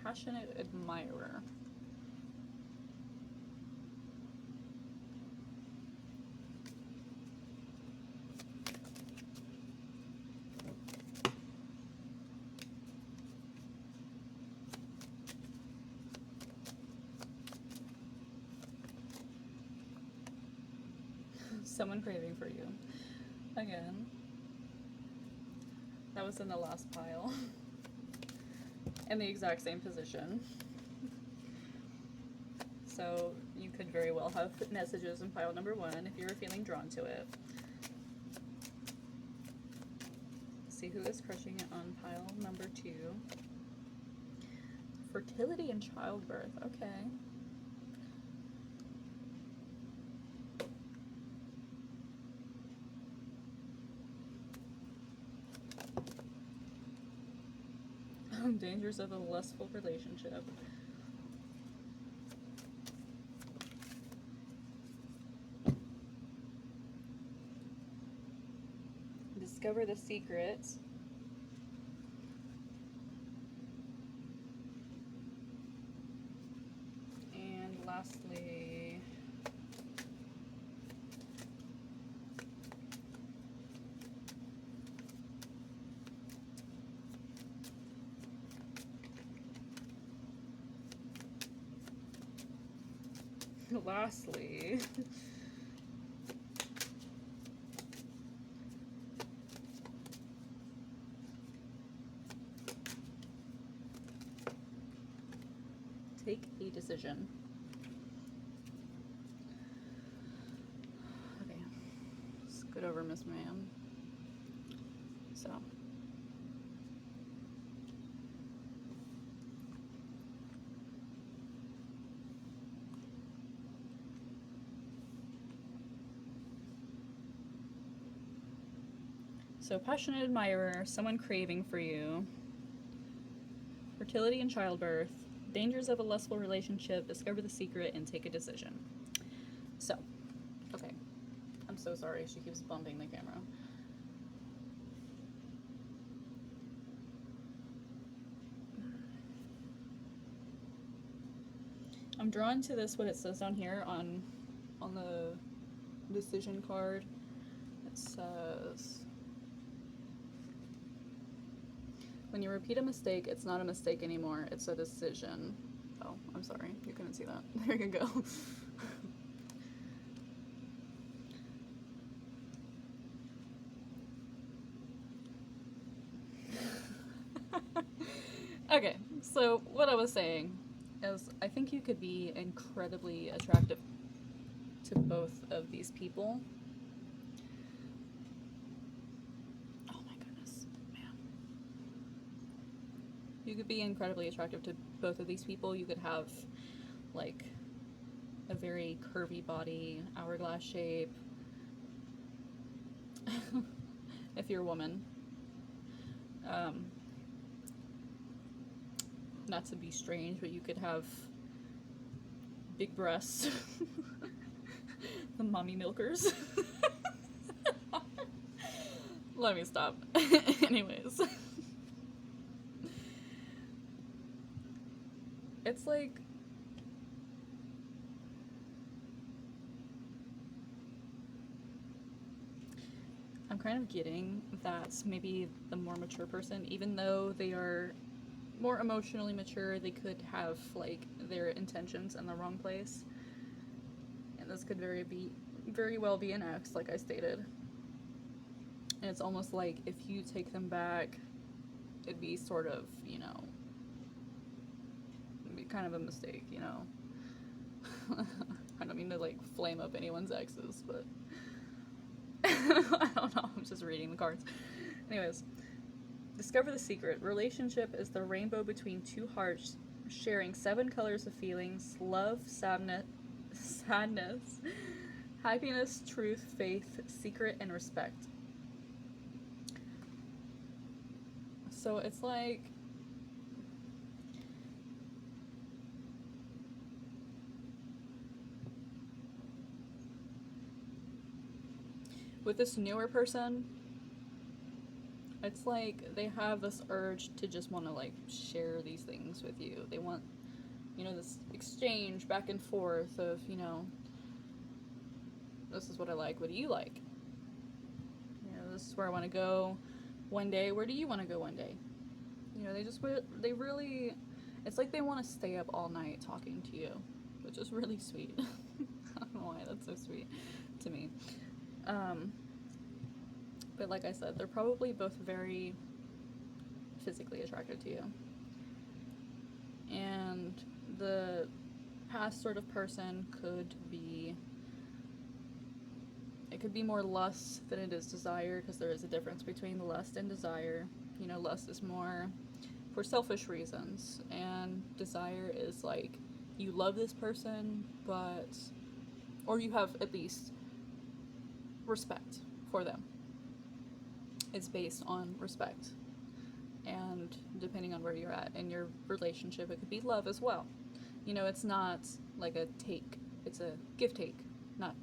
passionate admirer. Someone craving for you. Again. That was in the last pile. In the exact same position. So you could very well have messages in pile number 1 if you were feeling drawn to it. See who is crushing it on pile number 2. Fertility and childbirth. Okay. Dangers of a lustful relationship. Discover the secrets. And lastly, Lastly, take a decision. Okay, scoot over, Miss Ma'am. So passionate admirer, someone craving for you, fertility and childbirth, dangers of a lustful relationship, discover the secret, and take a decision. So, okay. I'm so sorry, she keeps bumping the camera. I'm drawn to this, what it says down here on the decision card. It says, when you repeat a mistake, it's not a mistake anymore, it's a decision. Oh, I'm sorry, you couldn't see that. There you go. Okay, so what I was saying is I think you could be incredibly attractive to both of these people. Oh my goodness, man. You could be incredibly attractive to both of these people. You could have like a very curvy body, hourglass shape, if you're a woman. Not to be strange, but you could have big breasts. The mommy milkers. Let me stop. Anyways. It's like, I'm kind of getting that maybe the more mature person, even though they are more emotionally mature, they could have like their intentions in the wrong place, and this could very well be an ex, like I stated. And it's almost like if you take them back, it'd be sort of, you know, it'd be kind of a mistake, you know. I don't mean to like flame up anyone's exes, but I don't know, I'm just reading the cards. Anyways, discover the secret. Relationship is the rainbow between two hearts, sharing 7 colors of feelings: love, sadness, happiness, truth, faith, secret, and respect. So it's like, with this newer person, it's like they have this urge to just want to like share these things with you. They want, you know, this exchange back and forth of, you know, this is what I like, what do you like? You know, this is where I want to go one day, where do you want to go one day? You know, they really, it's like they want to stay up all night talking to you, which is really sweet. I don't know why that's so sweet to me. But like I said, they're probably both very physically attracted to you. And the past sort of person could be, it could be more lust than it is desire, because there is a difference between lust and desire. You know, lust is more for selfish reasons, and desire is like, you love this person, but, or you have at least respect for them. It's based on respect, and depending on where you're at in your relationship, it could be love as well. You know, it's not like a take, it's a give take, not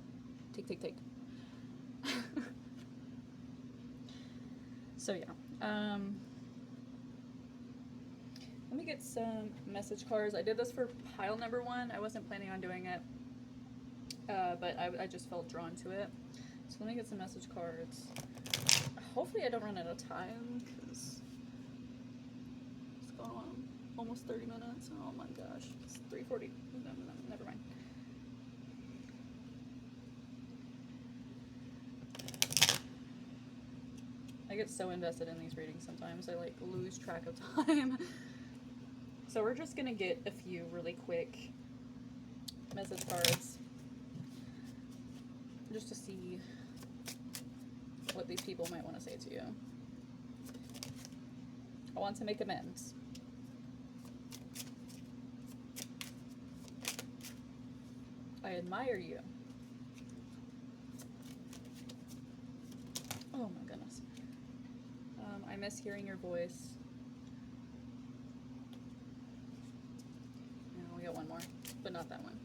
take. So yeah, let me get some message cards. I did this for pile number 1. I wasn't planning on doing it, but I just felt drawn to it. So let me get some message cards. Hopefully I don't run out of time, because it's going on almost 30 minutes. Oh my gosh, it's 3:40. No, never mind. I get so invested in these readings sometimes I like lose track of time. So we're just gonna get a few really quick message cards just to see what these people might want to say to you. I want to make amends. I admire you. Oh my goodness. I miss hearing your voice. No, we got one more, but not that one.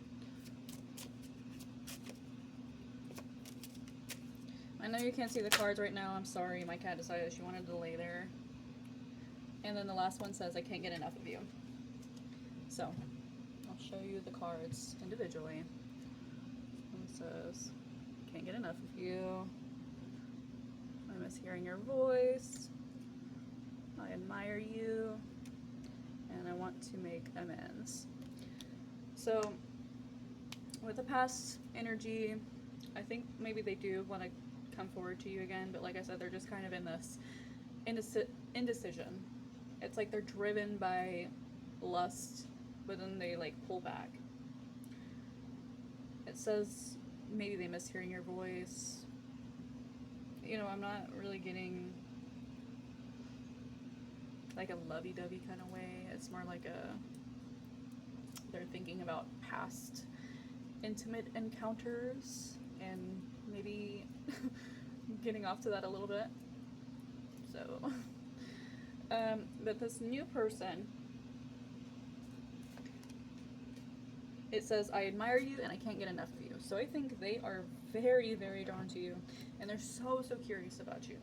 I know you can't see the cards right now. I'm sorry. My cat decided she wanted to lay there. And then the last one says, I can't get enough of you. So, I'll show you the cards individually. It says, can't get enough of you. I miss hearing your voice. I admire you. And I want to make amends. So, with the past energy, I think maybe they do want to come forward to you again, but like I said, they're just kind of in this indecision. It's like they're driven by lust, but then they like pull back. It says maybe they miss hearing your voice. You know, I'm not really getting like a lovey-dovey kind of way. It's more like they're thinking about past intimate encounters and maybe getting off to that a little bit. So, but this new person, it says, I admire you and I can't get enough of you. So I think they are very, very drawn to you, and they're so, so curious about you.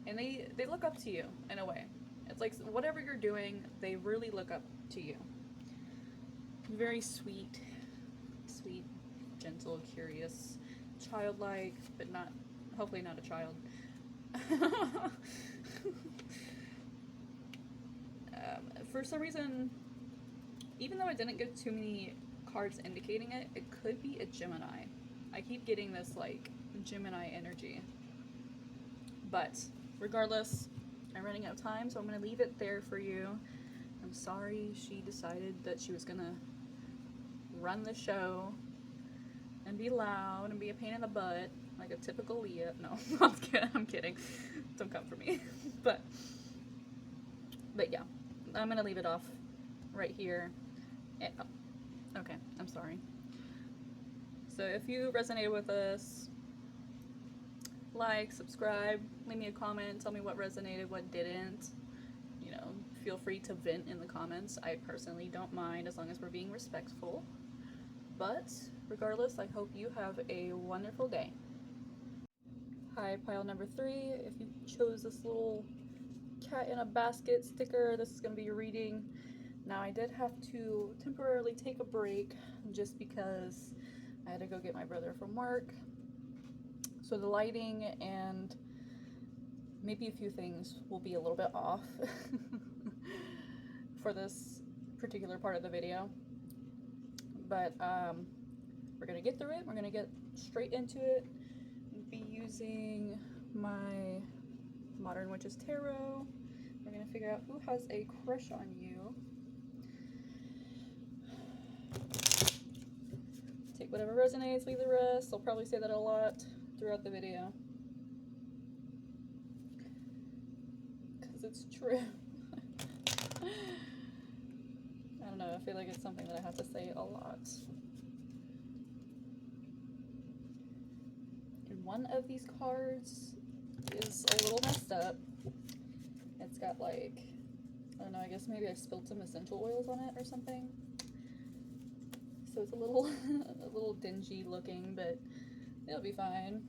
And they look up to you in a way. It's like whatever you're doing, they really look up to you. Very sweet, gentle, curious, childlike, but not, hopefully not a child. For some reason, even though I didn't get too many cards indicating it, it could be a Gemini. I keep getting this like Gemini energy. But regardless, I'm running out of time, so I'm going to leave it there for you. I'm sorry she decided that she was going to run the show and be loud and be a pain in the butt like a typical Leah. No, I'm kidding. Don't come for me. But yeah, I'm going to leave it off right here. Okay, I'm sorry. So if you resonated with us, like, subscribe, leave me a comment, tell me what resonated, what didn't. You know, feel free to vent in the comments. I personally don't mind as long as we're being respectful. But regardless, I hope you have a wonderful day. Hi, pile number 3. If you chose this little cat in a basket sticker, this is going to be your reading. Now, I did have to temporarily take a break just because I had to go get my brother from work. So the lighting and maybe a few things will be a little bit off for this particular part of the video. But we're going to get through it. We're going to get straight into it. Be using my Modern Witches Tarot. We're going to figure out who has a crush on you. Take whatever resonates, leave the rest. I'll probably say that a lot throughout the video, because it's true. I don't know, I feel like it's something that I have to say a lot. And one of these cards is a little messed up. It's got like, I don't know, I guess maybe I spilled some essential oils on it or something. So it's a little dingy looking, but it'll be fine.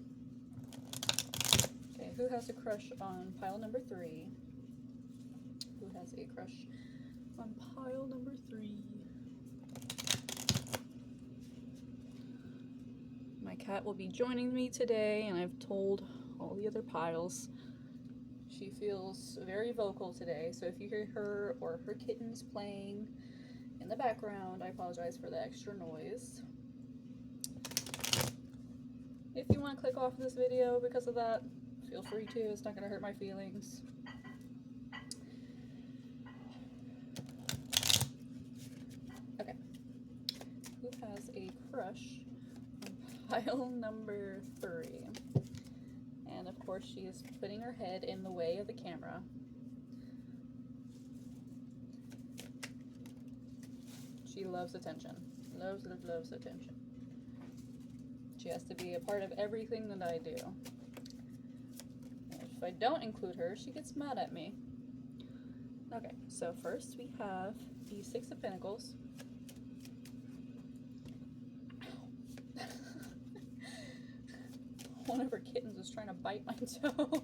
Okay, who has a crush on pile number 3? Who has a crush on pile number 3? My cat will be joining me today, and I've told all the other piles. She feels very vocal today, so if you hear her or her kittens playing in the background, I apologize for the extra noise. If you want to click off this video because of that, feel free to. It's not going to hurt my feelings. Okay. Who has a crush on pile number 3? And of course she is putting her head in the way of the camera. She loves attention. Loves, loves, loves attention. She has to be a part of everything that I do. And if I don't include her, she gets mad at me. Okay, so first we have the Six of Pentacles. One of her kittens is trying to bite my toe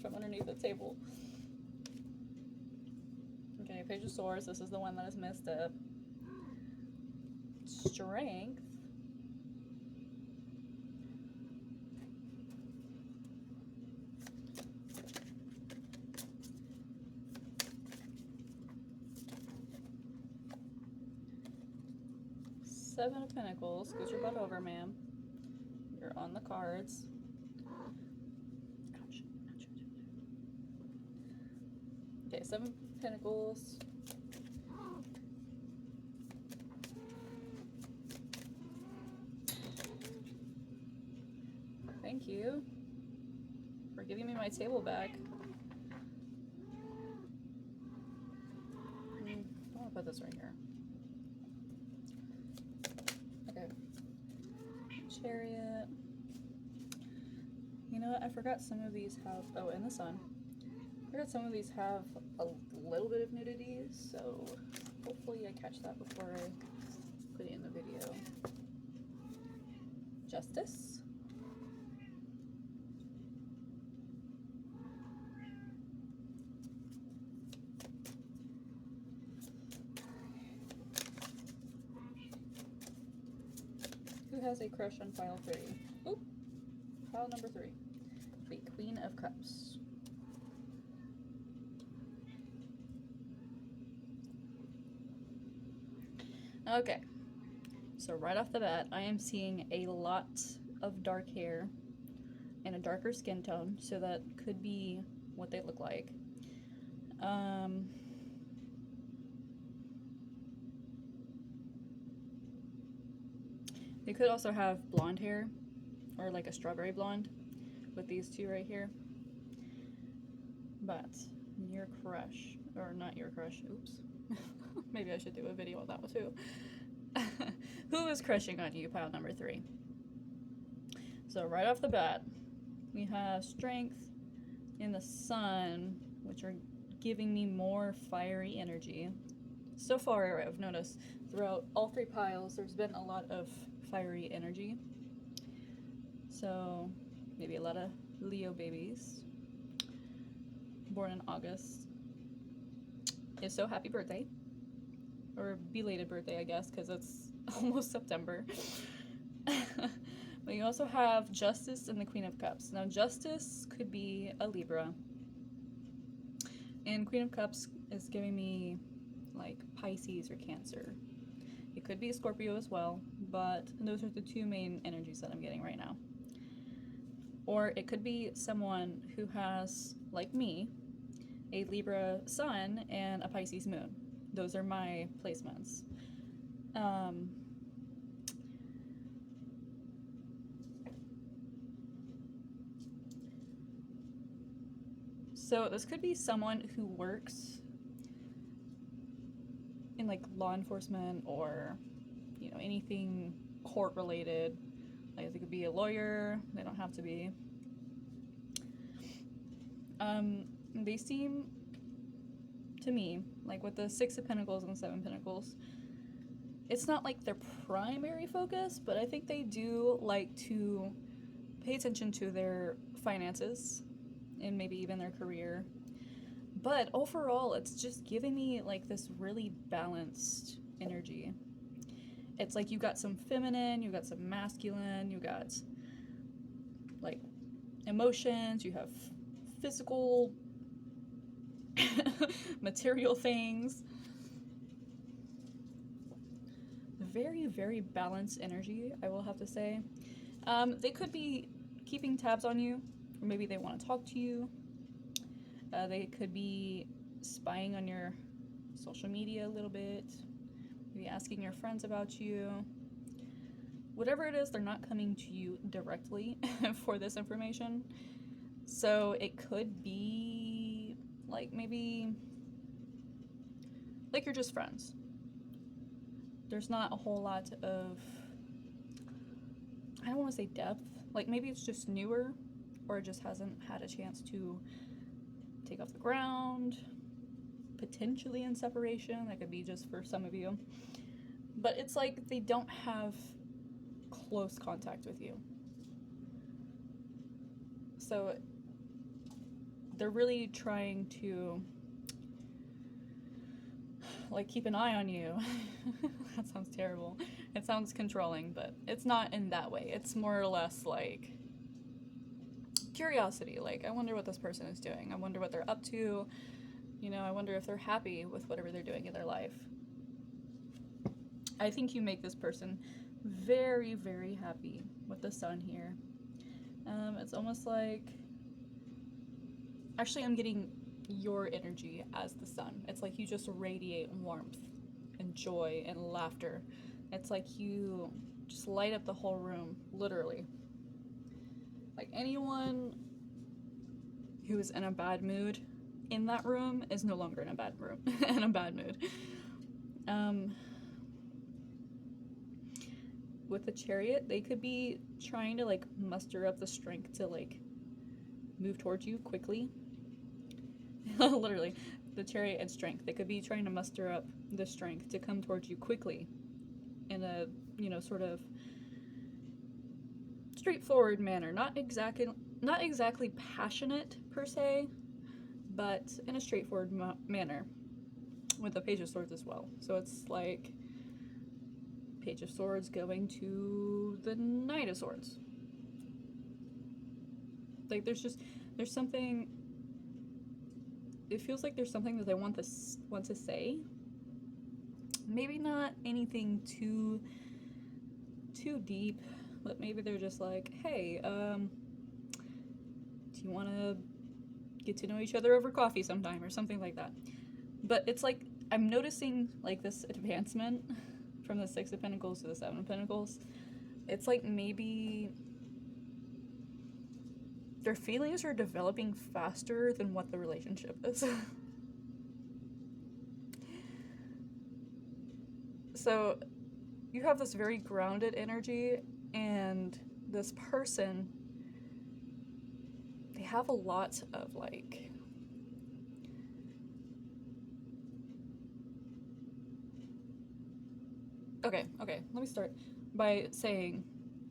from underneath the table. Okay, Page of Swords. This is the one that is messed up. Strength. Seven of Pentacles. Scoot your butt over, ma'am. You're on the cards. Ouch. Ouch. Okay, Seven of Pentacles. Thank you for giving me my table back. I want to put this right here. Okay. Chariot. You know what? I forgot some of these have... Oh, and the Sun. I forgot some of these have a little bit of nudity, so hopefully I catch that before I put it in the video. Justice. Who has a crush on pile 3? Oop! Pile number 3. The Queen of Cups. Okay. So right off the bat, I am seeing a lot of dark hair and a darker skin tone, so that could be what they look like. They could also have blonde hair, or like a strawberry blonde, with these two right here. But your crush, or not your crush, oops. Maybe I should do a video on that one too. Who is crushing on you, pile number 3? So right off the bat, we have Strength and the Sun, which are giving me more fiery energy. So far, I've noticed throughout all 3 piles, there's been a lot of fiery energy. So maybe a lot of Leo babies born in August. If so, happy birthday. Or belated birthday, I guess, because it's almost September. But you also have Justice and the Queen of Cups. Now, Justice could be a Libra. And Queen of Cups is giving me, like, Pisces or Cancer. It could be a Scorpio as well, but those are the 2 main energies that I'm getting right now. Or it could be someone who has, like me, a Libra Sun and a Pisces Moon. Those are my placements. So this could be someone who works in like law enforcement or, you know, anything court related. Like they could be a lawyer, they don't have to be. They seem to me, like with the Six of Pentacles and the Seven of Pentacles, it's not like their primary focus, but I think they do like to pay attention to their finances and maybe even their career. But overall, it's just giving me like this really balanced energy. It's like you got some feminine, you got some masculine, you got like emotions, you have physical material things. Very, very balanced energy, I will have to say. They could be keeping tabs on you or maybe they want to talk to you. They could be spying on your social media a little bit, maybe asking your friends about you. Whatever it is, they're not coming to you directly for this information. So it could be like maybe like you're just friends. There's not a whole lot of, I don't want to say depth, like maybe it's just newer, or it just hasn't had a chance to take off the ground, potentially in separation. That could be just for some of you, but it's like they don't have close contact with you, so they're really trying to like keep an eye on you. That sounds terrible. It sounds controlling, but it's not in that way. It's more or less like curiosity. Like, I wonder what this person is doing. I wonder what they're up to. You know, I wonder if they're happy with whatever they're doing in their life. I think you make this person very, very happy with the sun here. It's almost like, actually I'm getting your energy as the sun. It's like you just radiate warmth and joy and laughter. It's like you just light up the whole room, literally. Like anyone who is in a bad mood in that room is no longer in a bad room, in a bad mood. With the Chariot, they could be trying to like muster up the strength to like move towards you quickly. Literally, the Chariot and Strength. They could be trying to muster up the strength to come towards you quickly in a, you know, sort of straightforward manner. Not exactly passionate per se, but in a straightforward manner. With the Page of Swords as well. So it's like Page of Swords going to the Knight of Swords. Like there's something. It feels like there's something that they want to say. Maybe not anything too deep, but maybe they're just like, hey, do you want to get to know each other over coffee sometime, or something like that. But it's like I'm noticing like this advancement from the Six of Pentacles to the Seven of Pentacles. It's like maybe their feelings are developing faster than what the relationship is. So you have this very grounded energy, and this person, they have a lot of like, okay, let me start by saying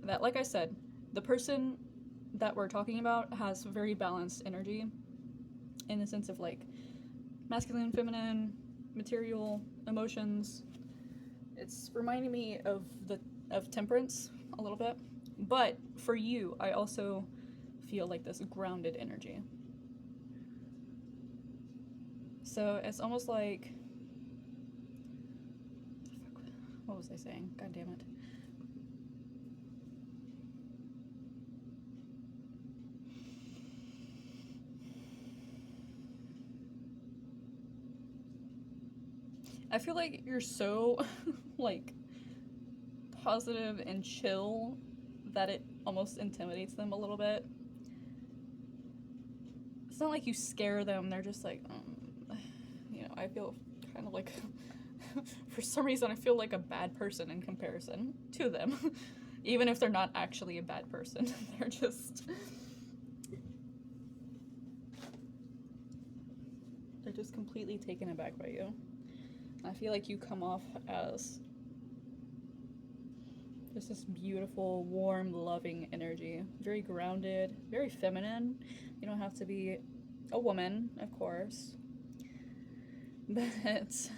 that, like I said, the person that we're talking about has very balanced energy in the sense of like masculine, feminine, material, emotions. It's reminding me of Temperance a little bit. But for you, I also feel like this grounded energy. So it's almost like, what was I saying? God damn it. I feel like you're so like positive and chill that it almost intimidates them a little bit. It's not like you scare them, they're just like, you know, I feel kind of like, for some reason I feel like a bad person in comparison to them. Even if they're not actually a bad person, they're just completely taken aback by you. I feel like you come off as just this beautiful, warm, loving energy. Very grounded, very feminine. You don't have to be a woman, of course. But it's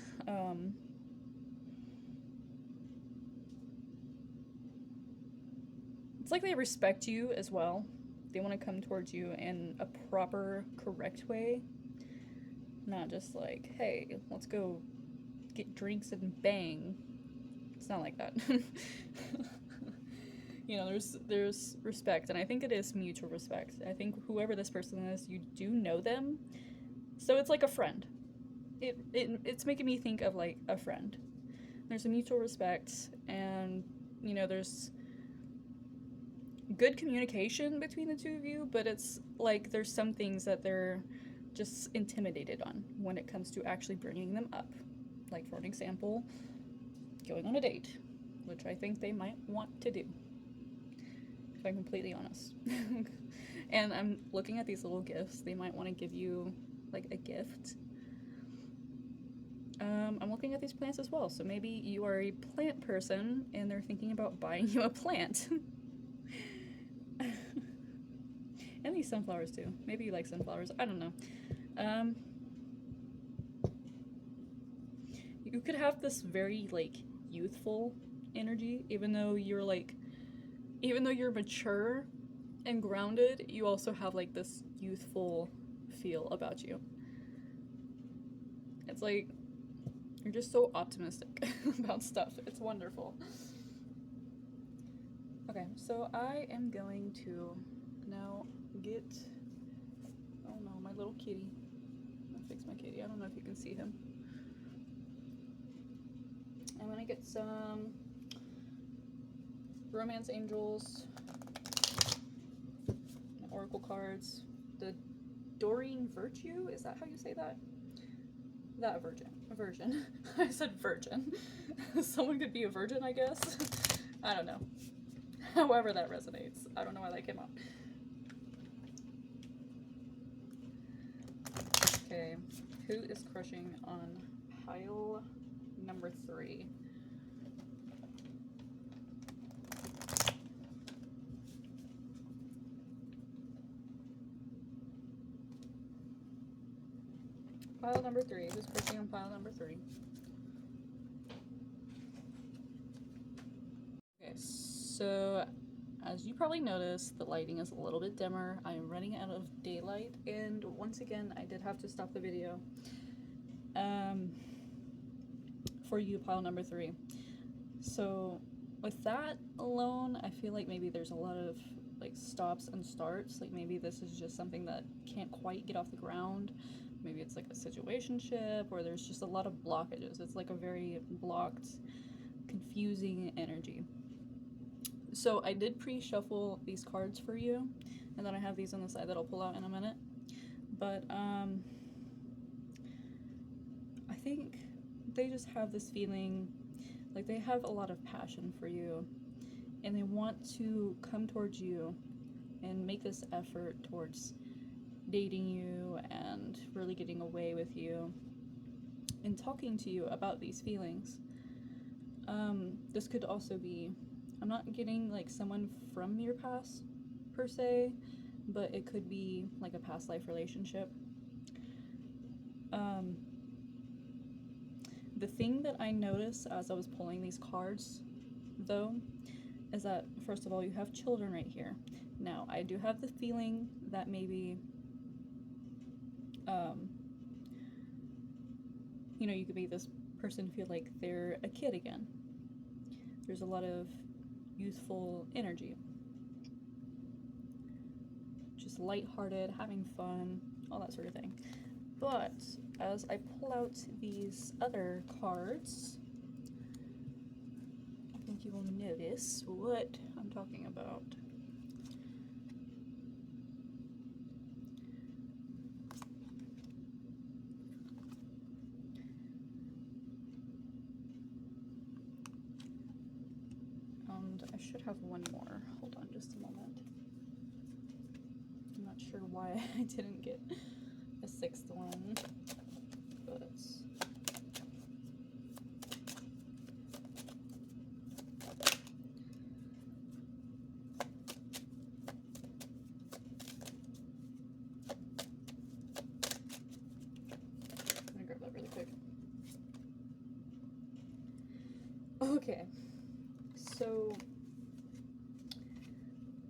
like they respect you as well. They want to come towards you in a proper, correct way. Not just like, hey, let's go get drinks and bang. It's not like that. You know, there's respect, and I think it is mutual respect. I think whoever this person is, you do know them, so it's like a friend. It's making me think of like a friend. There's a mutual respect, and you know, there's good communication between the two of you, but it's like there's some things that they're just intimidated on when it comes to actually bringing them up. Like, for an example, going on a date, which I think they might want to do, if I'm completely honest. And I'm looking at these little gifts. They might want to give you like a gift. I'm looking at these plants as well, so maybe you are a plant person and they're thinking about buying you a plant. And these sunflowers too. Maybe you like sunflowers. I don't know. You could have this very like youthful energy, even though you're mature and grounded, you also have like this youthful feel about you. It's like you're just so optimistic about stuff. It's wonderful. Okay, so I am going to now get, oh no, my little kitty. I'm gonna fix my kitty. I don't know if you can see him. I'm gonna get some romance angels, oracle cards, the Doreen Virtue, is that how you say that? That virgin. I said virgin. Someone could be a virgin, I guess. I don't know. However that resonates. I don't know why that came up. Okay, who is crushing on pile number 3? Pile number 3. Who's crushing on pile number 3? Okay, so as you probably noticed, the lighting is a little bit dimmer. I am running out of daylight, and once again, I did have to stop the video for you, pile number 3. So with that alone, I feel like maybe there's a lot of like stops and starts. Like maybe this is just something that can't quite get off the ground. Maybe it's like a situationship, or there's just a lot of blockages. It's like a very blocked, confusing energy. So I did pre-shuffle these cards for you, and then I have these on the side that I'll pull out in a minute. But I think they just have this feeling like they have a lot of passion for you, and they want to come towards you and make this effort towards dating you and really getting away with you and talking to you about these feelings. This could also be, I'm not getting like someone from your past per se, but it could be like a past life relationship. The thing that I noticed as I was pulling these cards, though, is that first of all, you have children right here. Now, I do have the feeling that maybe, you know, you could make this person feel like they're a kid again. There's a lot of youthful energy. Just lighthearted, having fun, all that sort of thing. But as I pull out these other cards, I think you will notice what I'm talking about. And I should have one more. Hold on just a moment. I'm not sure why I didn't get a 6th one, but I'm gonna grab that really quick. Okay, so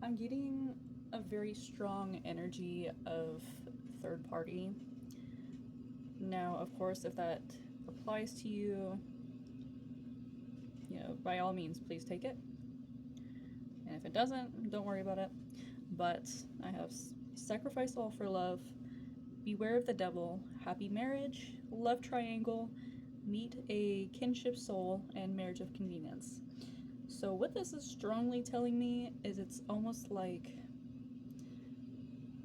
I'm getting a very strong energy of third party. Now, of course, if that applies to you, you know, by all means, please take it. And if it doesn't, don't worry about it. But I have sacrifice all for love, beware of the devil, happy marriage, love triangle, meet a kinship soul, and marriage of convenience. So what this is strongly telling me is it's almost like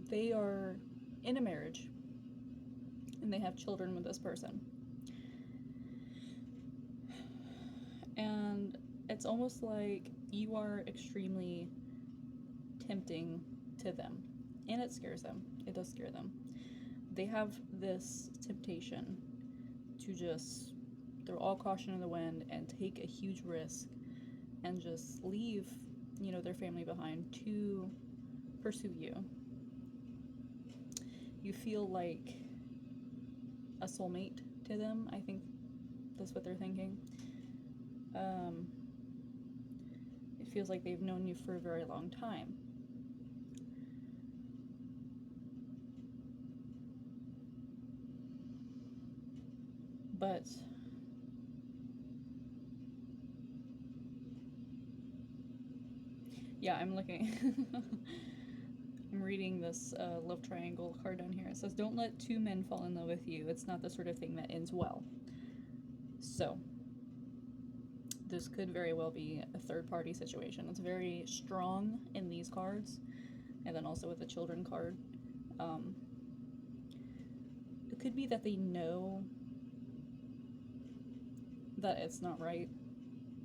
they are in a marriage and they have children with this person. And it's almost like you are extremely tempting to them. And it scares them. It does scare them. They have this temptation to just throw all caution in the wind and take a huge risk and just leave, you know, their family behind to pursue you. You feel like a soulmate to them. I think that's what they're thinking. It feels like they've known you for a very long time. But yeah, I'm looking. I'm reading this love triangle card down here. It says, don't let two men fall in love with you. It's not the sort of thing that ends well. So this could very well be a third-party situation. It's very strong in these cards, and then also with the children card. It could be that they know that it's not right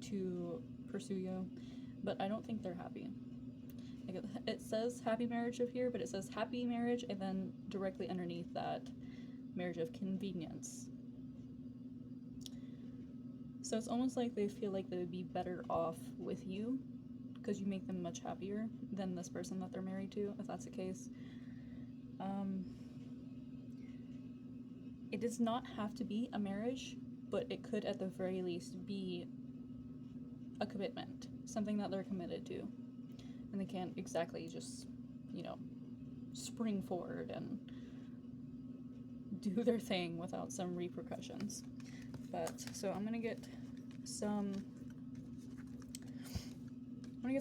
to pursue you, but I don't think they're happy. Like it says happy marriage of here, but it says happy marriage, and then directly underneath that, marriage of convenience. So it's almost like they feel like they would be better off with you because you make them much happier than this person that they're married to, if that's the case. It does not have to be a marriage, but it could at the very least be a commitment, something that they're committed to. And they can't exactly just, you know, spring forward and do their thing without some repercussions. But, so I'm gonna get some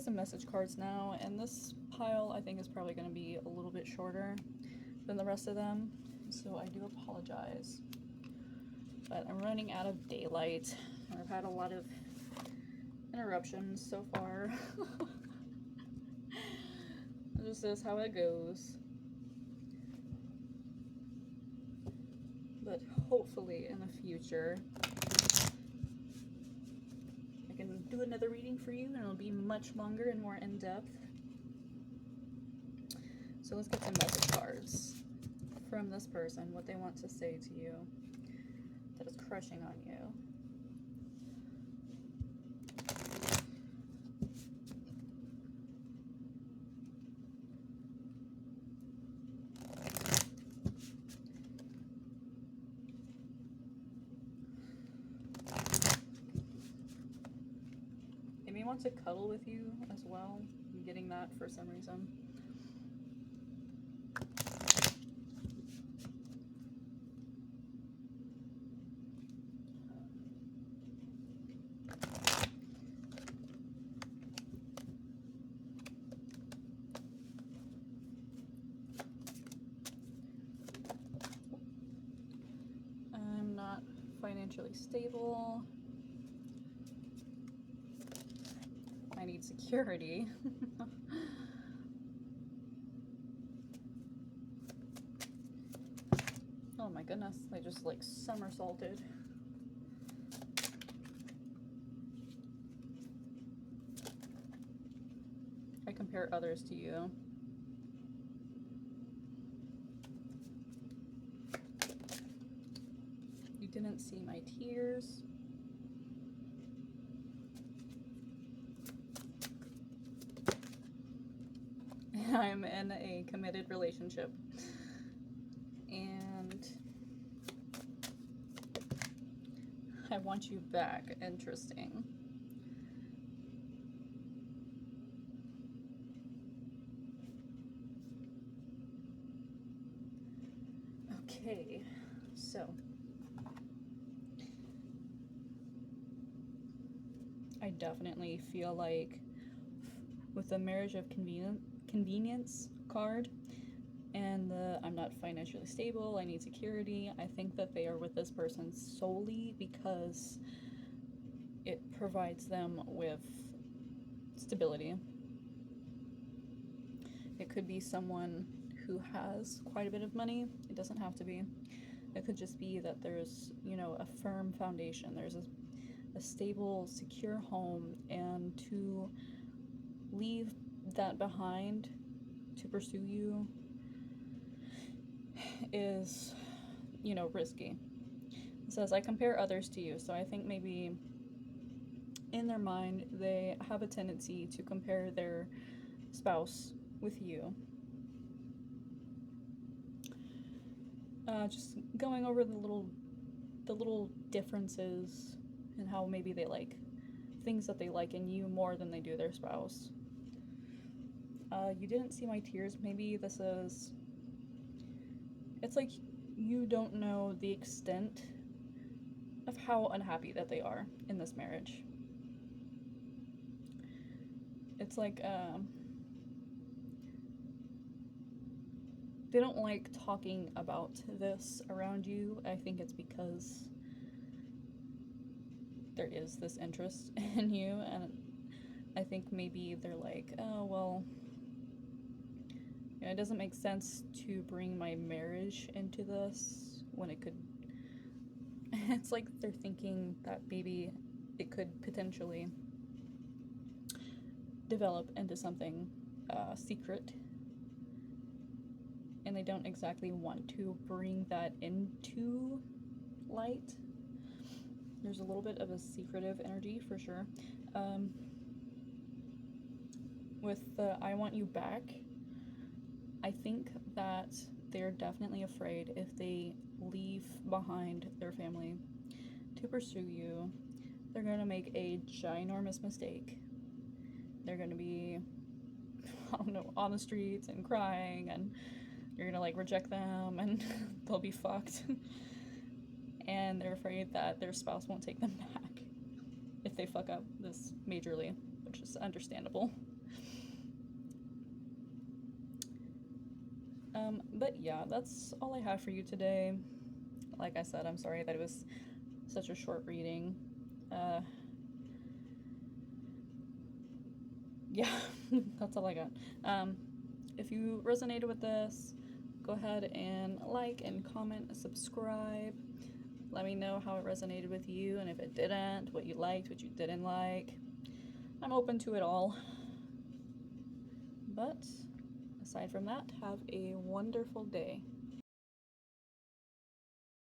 message cards now, and this pile I think is probably gonna be a little bit shorter than the rest of them, so I do apologize. But I'm running out of daylight, and I've had a lot of interruptions so far. This is how it goes. But hopefully in the future I can do another reading for you, and it'll be much longer and more in-depth. So let's get some message cards from this person, what they want to say to you that is crushing on you. Want to cuddle with you as well. I'm getting that for some reason. I'm not financially stable. I need security. Oh my goodness, they just like somersaulted. I compare others to you. You didn't see my tears. I'm in a committed relationship, and I want you back. Interesting. Okay, so I definitely feel like with the marriage of convenience card and the I'm not financially stable, I need security. I think that they are with this person solely because it provides them with stability. It could be someone who has quite a bit of money. It doesn't have to be. It could just be that there's, you know, a firm foundation. There's a stable, secure home, and to leave that behind to pursue you is, you know, risky. It says, I compare others to you. So I think maybe in their mind, they have a tendency to compare their spouse with you. Just going over the little differences and how maybe they like things that they like in you more than they do their spouse. You didn't see my tears. Maybe this is, it's like you don't know the extent of how unhappy that they are in this marriage. It's like they don't like talking about this around you. I think it's because there is this interest in you, and I think maybe they're like, oh, well, you know, it doesn't make sense to bring my marriage into this when it could. It's like they're thinking that maybe it could potentially develop into something secret, and they don't exactly want to bring that into light. There's a little bit of a secretive energy for sure. With the I want you back, I think that they're definitely afraid if they leave behind their family to pursue you, they're going to make a ginormous mistake. They're going to be, I don't know, on the streets and crying, and you're going to like reject them and they'll be fucked. And they're afraid that their spouse won't take them back if they fuck up this majorly, which is understandable. But yeah, that's all I have for you today. Like I said, I'm sorry that it was such a short reading. Yeah, that's all I got. If you resonated with this, go ahead and like and comment and subscribe. Let me know how it resonated with you, and if it didn't, what you liked, what you didn't like. I'm open to it all. But aside from that, have a wonderful day.